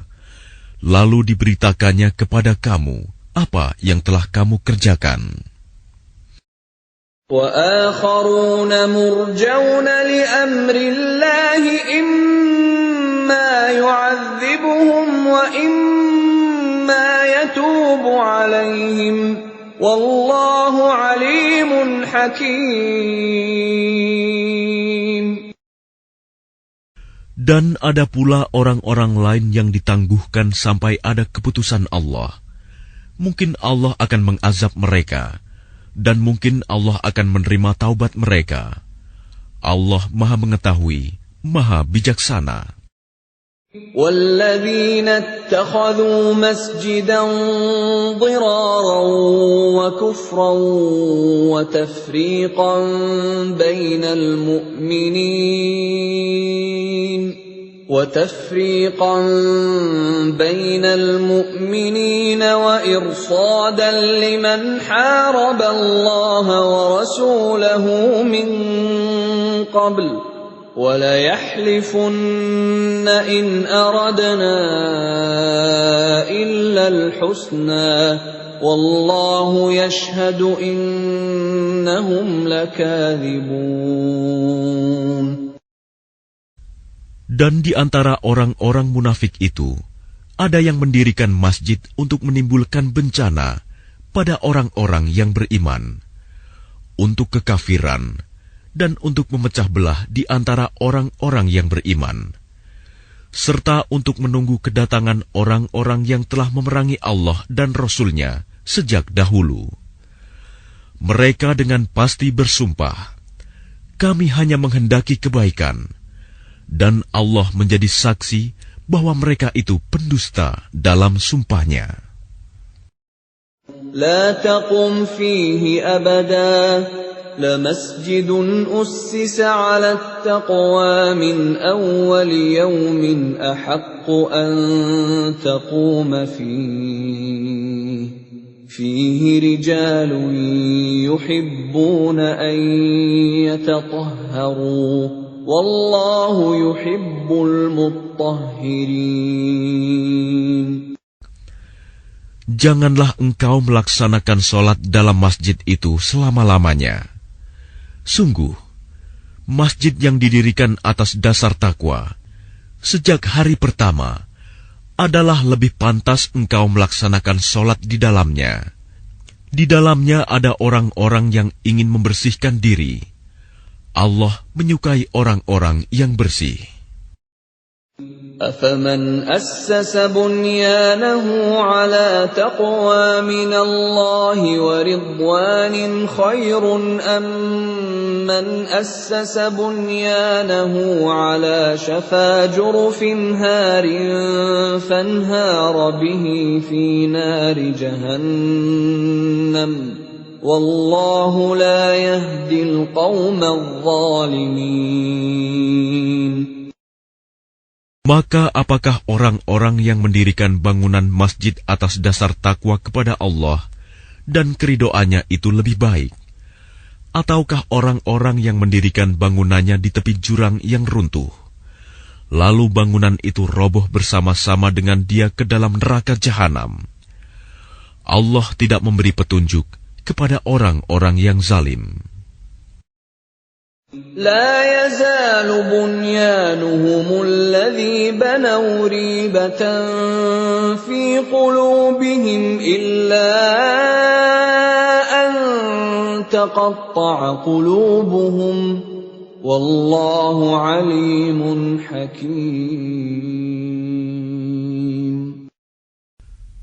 Lalu diberitakannya kepada kamu apa yang telah kamu kerjakan. وَآخَرُونَ مُرْجَوْنَ لِأَمْرِ اللَّهِ إِمَّا يُعَذِّبُهُمْ وَإِمَّا يَتُوبُ عَلَيْهِمْ وَاللَّهُ عَلِيمٌ حَكِيمٌ. Dan ada pula orang-orang lain yang ditangguhkan sampai ada keputusan Allah. Mungkin Allah akan mengazab mereka, dan mungkin Allah akan menerima taubat mereka. Allah Maha Mengetahui, Maha Bijaksana. وَالَّذِينَ اتَّخَذُوا مَسْجِدًا ضِرَارًا وَكُفْرًا وَتَفْرِيقًا بَيْنَ الْمُؤْمِنِينَ وَإِرْصَادًا لِمَنْ حَارَبَ اللَّهَ وَرَسُولَهُ مِنْ قَبْلُ وَلَيَحْلِفُنَّ إِنْ أَرَدْنَا إِلَّا الْحُسْنَى وَاللَّهُ يَشْهَدُ إِنَّهُمْ لَكَاذِبُونَ. Dan di antara orang-orang munafik itu, ada yang mendirikan masjid untuk menimbulkan bencana pada orang-orang yang beriman, untuk kekafiran, dan untuk memecah belah di antara orang-orang yang beriman, serta untuk menunggu kedatangan orang-orang yang telah memerangi Allah dan Rasul-Nya sejak dahulu. Mereka dengan pasti bersumpah, kami hanya menghendaki kebaikan, dan Allah menjadi saksi bahwa mereka itu pendusta dalam sumpahnya. La taqum fihi abada لمسجد أسس على التقوى من أول يوم أحق أن تقوم فيه رجال يحبون أن يتطهروا والله يحب المطهرين. Janganlah engkau melaksanakan sholat dalam masjid itu selama-lamanya. Sungguh, masjid yang didirikan atas dasar takwa sejak hari pertama adalah lebih pantas engkau melaksanakan sholat di dalamnya. Di dalamnya ada orang-orang yang ingin membersihkan diri. Allah menyukai orang-orang yang bersih. أَفَمَنْ أَسَّسَ بُنْيَانَهُ عَلَى تَقْوَى مِنَ اللَّهِ وَرِضْوَانٍ خَيْرٌ أَمْ مَنْ أَسَّسَ بُنْيَانَهُ عَلَى شَفَا جُرُفٍ هَارٍ فَانْهَارَ بِهِ فِي نَارِ جَهَنَّمَ وَاللَّهُ لَا يَهْدِي الْقَوْمَ الظَّالِمِينَ. Maka apakah orang-orang yang mendirikan bangunan masjid atas dasar takwa kepada Allah dan keridoannya itu lebih baik? Ataukah orang-orang yang mendirikan bangunannya di tepi jurang yang runtuh, lalu bangunan itu roboh bersama-sama dengan dia ke dalam neraka jahanam? Allah tidak memberi petunjuk kepada orang-orang yang zalim. لا يزال بنيانهم الذي بنوا ريبة في قلوبهم إلا أن تقطع قلوبهم والله عليم حكيم.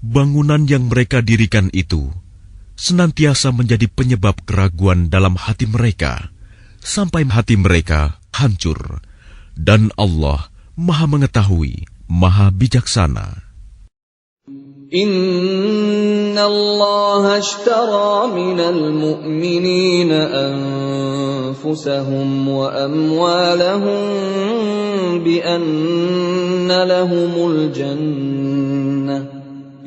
Bangunan yang mereka dirikan itu senantiasa menjadi penyebab keraguan dalam hati mereka, sampai hati mereka hancur, dan Allah Maha Mengetahui, Maha Bijaksana. Inna Allah ashtara minal mu'minina anfusahum wa amwalahum bi anna lahumul jannah.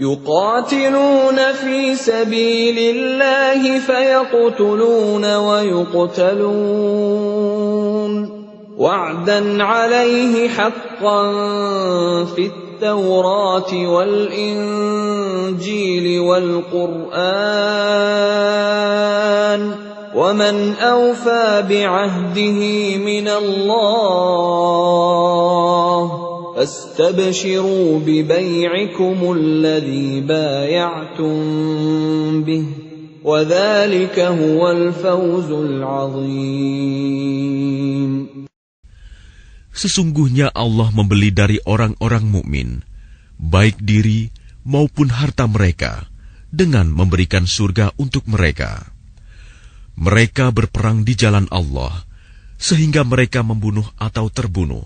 يقاتلون في سبيل الله فيقتلون ويقتلون وعدا عليه حقا في التوراة والإنجيل والقرآن ومن أوفى بعهده من الله فاستبشروا ببيعكم الذي بايعتم به وذلك هو الفوز العظيم. Sesungguhnya Allah membeli dari orang-orang mukmin, baik diri maupun harta mereka, dengan memberikan surga untuk mereka. Mereka berperang di jalan Allah, sehingga mereka membunuh atau terbunuh.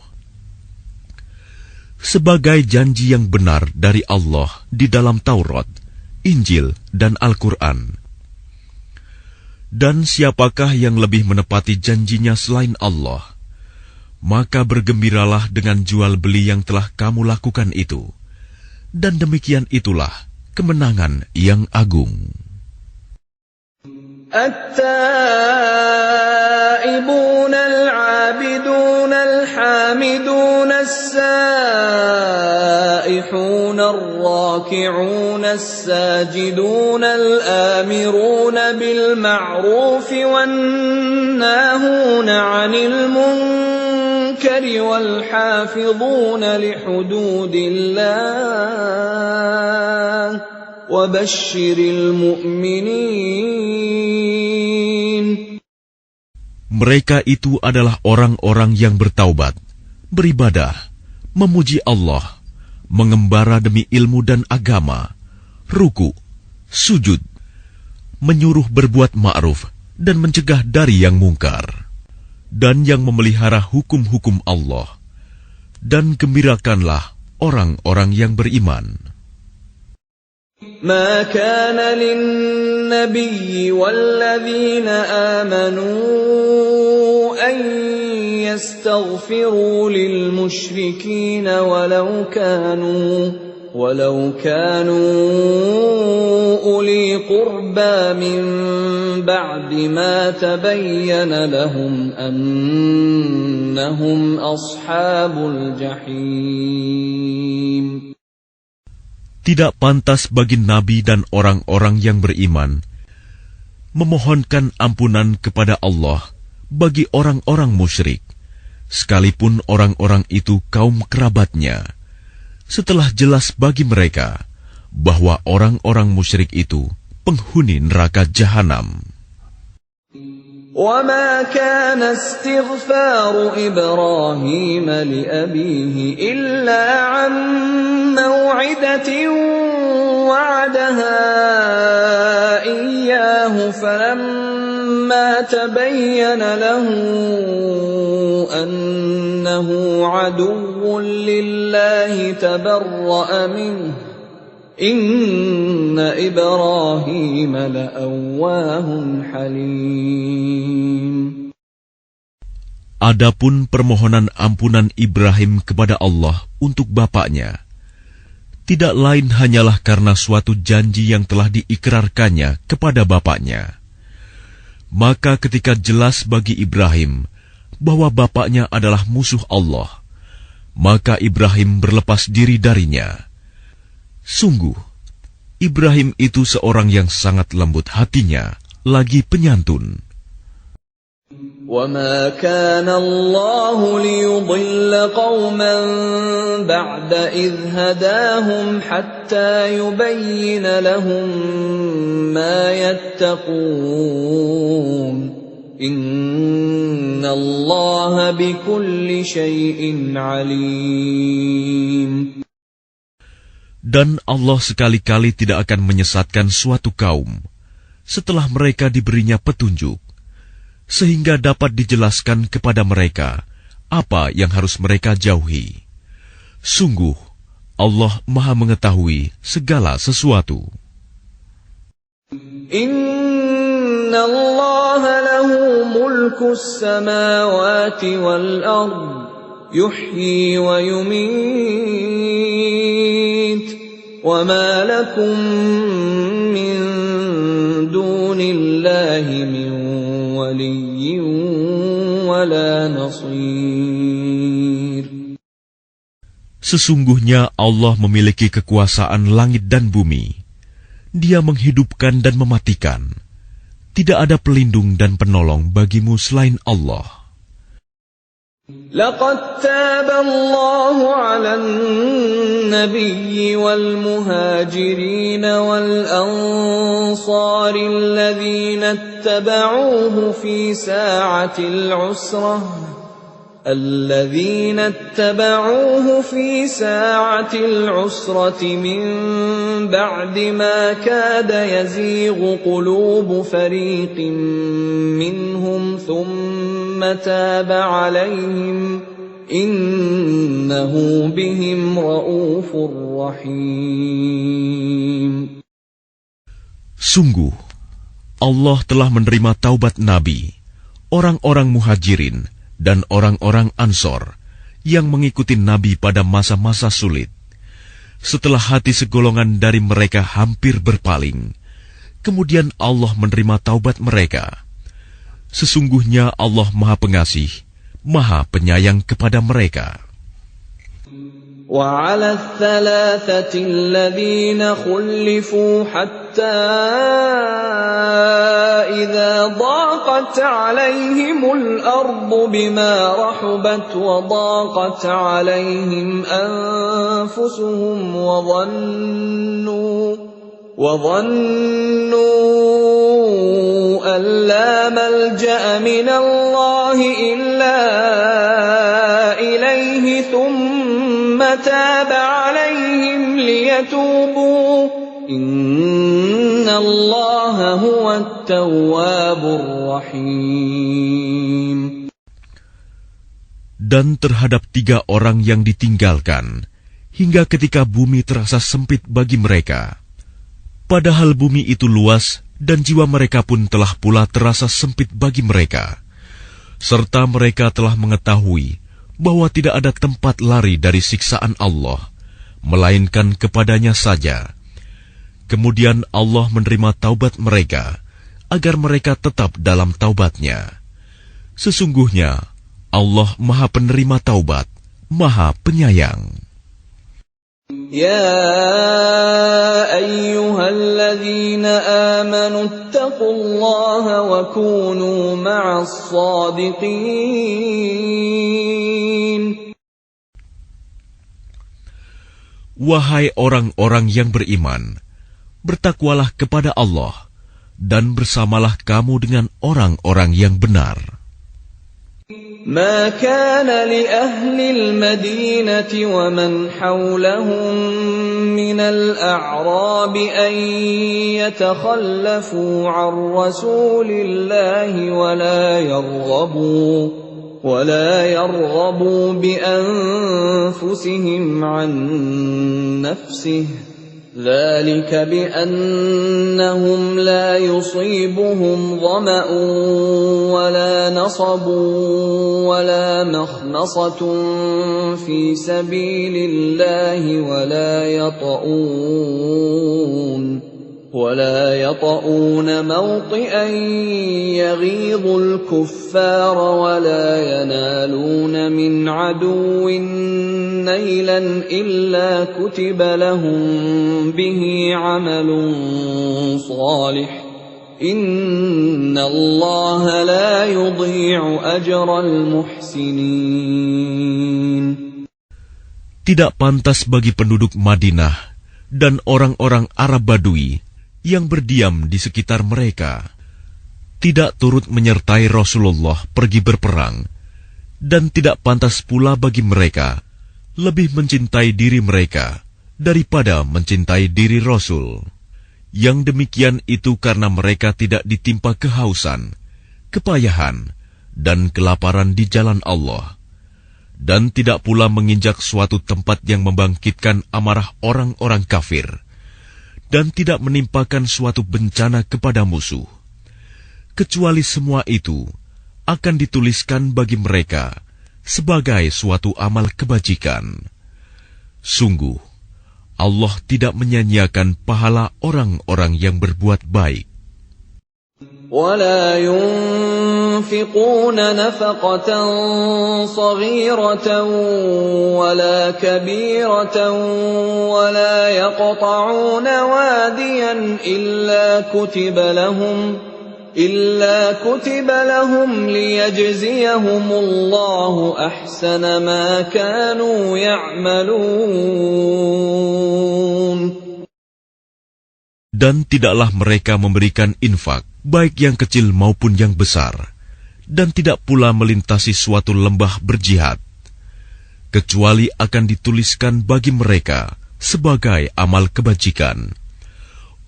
Sebagai janji yang benar dari Allah di dalam Taurat, Injil, dan Al-Quran. Dan siapakah yang lebih menepati janjinya selain Allah? Maka bergembiralah dengan jual beli yang telah kamu lakukan itu. Dan demikian itulah kemenangan yang agung. التائبون العابدون الحامدون السائحون الراكعون الساجدون الآمرون بالمعروف والناهون عن المنكر والحافظون لحدود الله وبشر المؤمنين. Mereka itu adalah orang-orang yang bertaubat, beribadah, memuji Allah, mengembara demi ilmu dan agama, ruku, sujud, menyuruh berbuat ma'ruf dan mencegah dari yang mungkar, dan yang memelihara hukum-hukum Allah. Dan gembirakanlah orang-orang yang beriman. ما كان للنبي والذين آمنوا أن يستغفروا للمشركين ولو كانوا أولي قربى من بعد ما تبين لهم أنهم أصحاب الجحيم. Tidak pantas bagi Nabi dan orang-orang yang beriman memohonkan ampunan kepada Allah bagi orang-orang musyrik, sekalipun orang-orang itu kaum kerabatnya, setelah jelas bagi mereka bahwa orang-orang musyrik itu penghuni neraka jahanam. وَمَا كَانَ اسْتِغْفَارُ إِبْرَاهِيمَ لِأَبِيهِ إِلَّا عَن مَّوْعِدَةٍ وَعَدَهَا إِيَّاهُ فَلَمَّا تَبَيَّنَ لَهُ أَنَّهُ عَدُوٌّ لِّلَّهِ تَبَرَّأَ مِنْهُ Inna Ibrahim la'awwahun halim. Adapun permohonan ampunan Ibrahim kepada Allah untuk bapaknya, tidak lain hanyalah karena suatu janji yang telah diikrarkannya kepada bapaknya. Maka ketika jelas bagi Ibrahim bahwa bapaknya adalah musuh Allah, maka Ibrahim berlepas diri darinya. Sungguh, Ibrahim itu seorang yang sangat lembut hatinya, lagi penyantun. وَمَا كَانَ اللَّهُ لِيُضِلَّ قَوْمًا بَعْدَ إِذْ هَدَاهُمْ حَتَّى يُبَيِّنَ لَهُم مَّا يَتَّقُونَ إِنَّ اللَّهَ بِكُلِّ شَيْءٍ عَلِيمٌ. Dan Allah sekali-kali tidak akan menyesatkan suatu kaum setelah mereka diberinya petunjuk, sehingga dapat dijelaskan kepada mereka apa yang harus mereka jauhi. Sungguh, Allah Maha Mengetahui segala sesuatu. Inna Allah lahu mulkus samawati wal ard, yuhyi wa yumit, wa ma lakum min dunillahi min waliyyin wala nasir. Sesungguhnya Allah memiliki kekuasaan langit dan bumi. Dia menghidupkan dan mematikan. Tidak ada pelindung dan penolong bagimu selain Allah. لقد تاب الله على النبي والمهاجرين والأنصار الذين اتبعوه في ساعة العسرة من بعد ما كاد يزيغ قلوب فريق منهم ثم تاب عليهم إنه بهم رءوف رحيم. Sungguh, Allah telah menerima taubat Nabi, orang-orang muhajirin, dan orang-orang Ansor yang mengikuti Nabi pada masa-masa sulit. Setelah hati segolongan dari mereka hampir berpaling, kemudian Allah menerima taubat mereka. Sesungguhnya Allah Maha Pengasih, Maha Penyayang kepada mereka. وعلى الثلاثة الذين خلفوا حتى إذا ضاقت عليهم الأرض بما رحبت وضاقت عليهم أنفسهم وظنوا أن لا ملجأ من الله إلا إليه ثم تاب عليهم ليتوبوا إن الله هو التواب الرحيم. Dan terhadap 3 orang yang ditinggalkan, hingga ketika bumi terasa sempit bagi mereka. Padahal bumi itu luas, dan jiwa mereka pun telah pula terasa sempit bagi mereka. Serta mereka telah mengetahui bahwa tidak ada tempat lari dari siksaan Allah, melainkan kepadanya saja. Kemudian Allah menerima taubat mereka, agar mereka tetap dalam taubatnya. Sesungguhnya, Allah Maha Penerima Taubat, Maha Penyayang. يا أيها الذين آمنوا اتقوا الله وكونوا مع الصادقين. Wahai orang-orang yang beriman, bertakwalah kepada Allah, dan bersamalah kamu dengan orang-orang yang benar. ما كان لأهل المدينة ومن حولهم من الأعراب أن يتخلفوا عن رسول الله ولا يرغبوا بأنفسهم عن نفسه ذلك بأنهم لا يصيبهم ظمأ ولا نصب ولا مخمصة في سبيل الله ولا يطؤون موطئا يغيظ الكفار ولا ينالون من عدو نيلا إلا كتب لهم به عمل صالح إن الله لا يضيع أجر المحسنين. Tidak pantas bagi penduduk Madinah dan orang-orang Arab Badui yang berdiam di sekitar mereka, tidak turut menyertai Rasulullah pergi berperang, dan tidak pantas pula bagi mereka lebih mencintai diri mereka daripada mencintai diri Rasul. Yang demikian itu karena mereka tidak ditimpa kehausan, kepayahan, dan kelaparan di jalan Allah, dan tidak pula menginjak suatu tempat yang membangkitkan amarah orang-orang kafir, dan tidak menimpakan suatu bencana kepada musuh, kecuali semua itu akan dituliskan bagi mereka sebagai suatu amal kebajikan. Sungguh, Allah tidak menyanyiakan pahala orang-orang yang berbuat baik. ولا ينفقون نفقة صغيرة ولا كبيرة ولا يقطعون واديا إلا كتب لهم ليجزيهم الله أحسن ما كانوا يعملون. Dan tidaklah mereka memberikan infak, baik yang kecil maupun yang besar, dan tidak pula melintasi suatu lembah berjihad, kecuali akan dituliskan bagi mereka sebagai amal kebajikan,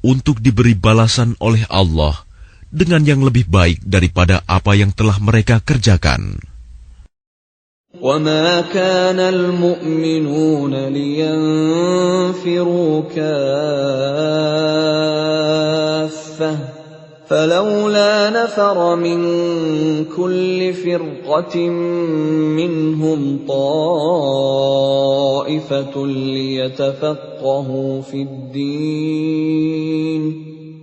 untuk diberi balasan oleh Allah dengan yang lebih baik daripada apa yang telah mereka kerjakan. وَمَا كَانَ الْمُؤْمِنُونَ لِيَنْفِرُوا كَافَّةً فَلَوْلَا نَفَرَ مِنْ كُلِّ فِرْقَةٍ مِّنْهُمْ طَائِفَةٌ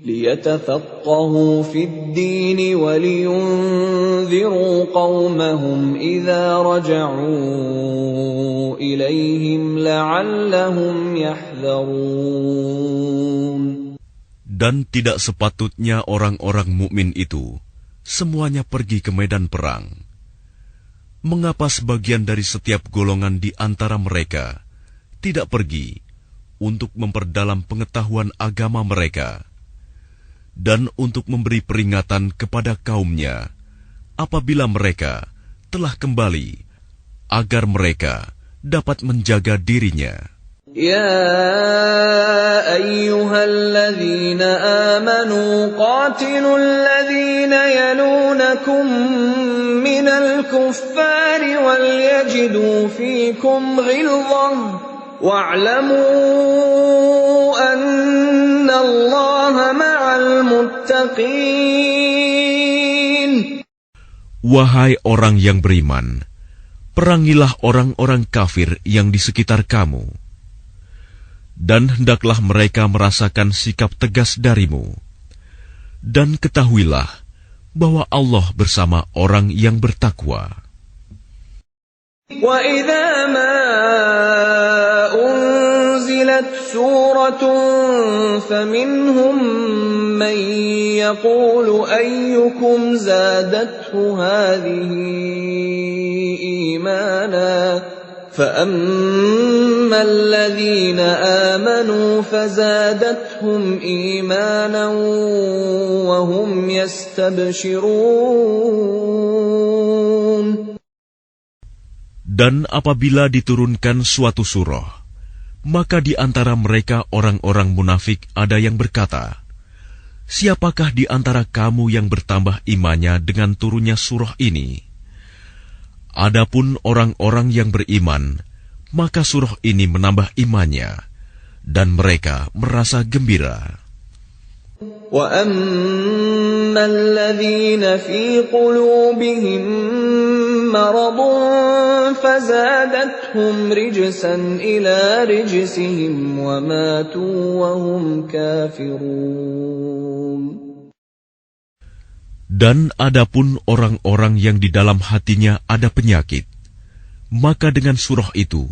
ليتفقهوا في الدين ولينذروا قومهم إذا رجعوا إليهم لعلهم يحذرون. Dan tidak sepatutnya orang-orang mukmin itu semuanya pergi ke medan perang. Mengapa sebagian dari setiap golongan di antara mereka tidak pergi untuk memperdalam pengetahuan agama mereka, dan untuk memberi peringatan kepada kaumnya apabila mereka telah kembali, agar mereka dapat menjaga dirinya. Ya ayyuhalladzina amanu qatilul ladzina yalunakum minal kuffari wal yajidu fikum ghilzah wa'lamu anna Allaha ma'al muttaqin. Wahai orang yang beriman, perangilah orang-orang kafir yang di sekitar kamu, dan hendaklah mereka merasakan sikap tegas darimu. Dan ketahuilah bahwa Allah bersama orang yang bertakwa. Wa idza ma unzilat suratun faminhum man yaqulu ayyukum zadathu hadhihi imana فَأَمَّا الَّذِينَ آمَنُوا فَزَادَتْهُمْ إِيمَانًا وَهُمْ يَسْتَبْشِرُونَ. Dan apabila diturunkan suatu surah, maka di antara mereka orang-orang munafik ada yang berkata, "Siapakah di antara kamu yang bertambah imannya dengan turunnya surah ini?" Adapun orang-orang yang beriman, maka surah ini menambah imannya, dan mereka merasa gembira. وَأَمَّا الَّذِينَ فِي قُلُوبِهِم مَّرَضٌ فَزَادَتْهُمْ رِجْسًا إِلَىٰ رِجْسِهِمْ وَمَاتُوا وَهُمْ كَافِرُونَ. Dan adapun orang-orang yang di dalam hatinya ada penyakit, maka dengan surah itu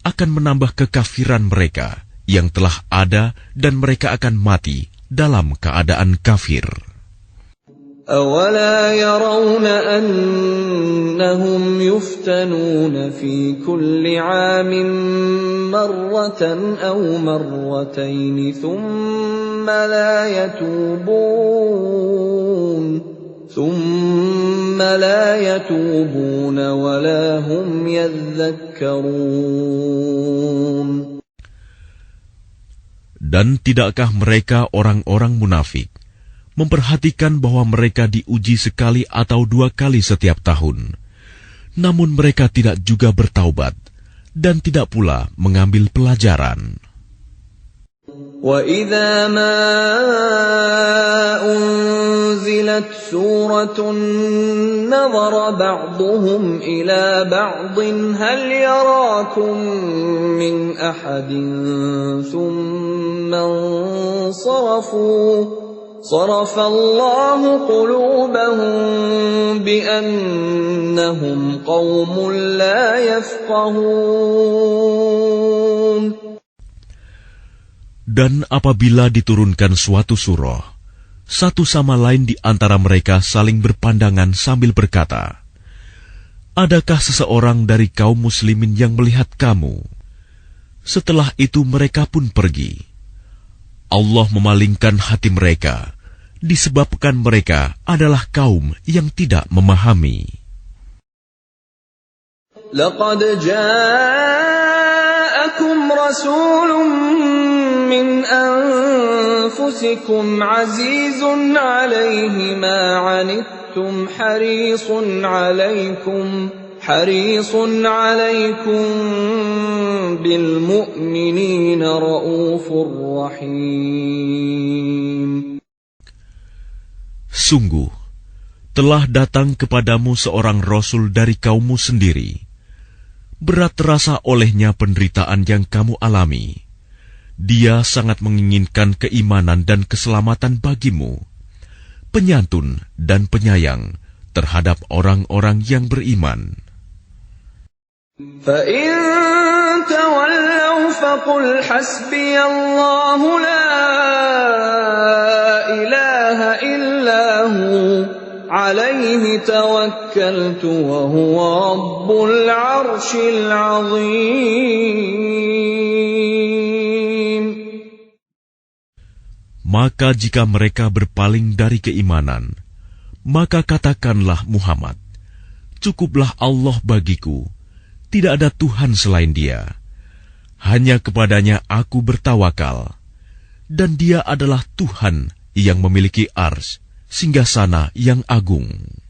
akan menambah kekafiran mereka yang telah ada dan mereka akan mati dalam keadaan kafir. أَوَلَا يَرَوْنَ أَنَّهُمْ يُفْتَنُونَ فِي كُلِّ عَامٍ مَّرَّةً أَوْ مَرَّتَيْنِ ثُمَّ لَا يَتُوبُونَ وَلَا هُمْ يَذَّكَّرُونَ. Dan tidakkah mereka orang-orang munafik memperhatikan bahwa mereka diuji sekali atau 2 kali setiap tahun, namun mereka tidak juga bertaubat dan tidak pula mengambil pelajaran. وَإِذَا مَا أُنزِلَتْ سُورَةٌ نَظَرَ بَعْضُهُمْ إِلَى بَعْضٍ هَلْ يَرَاكُمْ مِنْ أَحَدٍ ثُمَّ انصَرَفُوا صَرَفَ اللَّهُ قُلُوبَهُم بِأَنَّهُمْ قَوْمٌ لَّا يَفْقَهُونَ. Dan apabila diturunkan suatu surah, satu sama lain di antara mereka saling berpandangan sambil berkata, "Adakah seseorang dari kaum muslimin yang melihat kamu?" Setelah itu mereka pun pergi. Allah memalingkan hati mereka, disebabkan mereka adalah kaum yang tidak memahami. لَقَدْ جَاءَكُمْ رَسُولٌ مِّنْ أَنفُسِكُمْ عَزِيزٌ عَلَيْهِ مَا عَنِتُّمْ حَرِيصٌ عَلَيْكُمْ بِالْمُؤْمِنِينَ رَءُوفٌ رَّحِيمٌ. Sungguh, telah datang kepadamu seorang Rasul dari kaummu sendiri. Berat terasa olehnya penderitaan yang kamu alami. Dia sangat menginginkan keimanan dan keselamatan bagimu, penyantun dan penyayang terhadap orang-orang yang beriman. فَإِن تَوَلَّوْا فَقُلْ حَسْبِيَ اللَّهُ لَا إِلَٰهَ إِلَّا هُوَ عَلَيْهِ تَوَكَّلْتُ وَهُوَ رَبُّ الْعَرْشِ الْعَظِيمِ. Maka jika mereka berpaling dari keimanan, maka katakanlah Muhammad, "Cukuplah Allah bagiku, tidak ada Tuhan selain Dia. Hanya kepadanya aku bertawakal, dan Dia adalah Tuhan yang memiliki arsy, singgasana yang agung."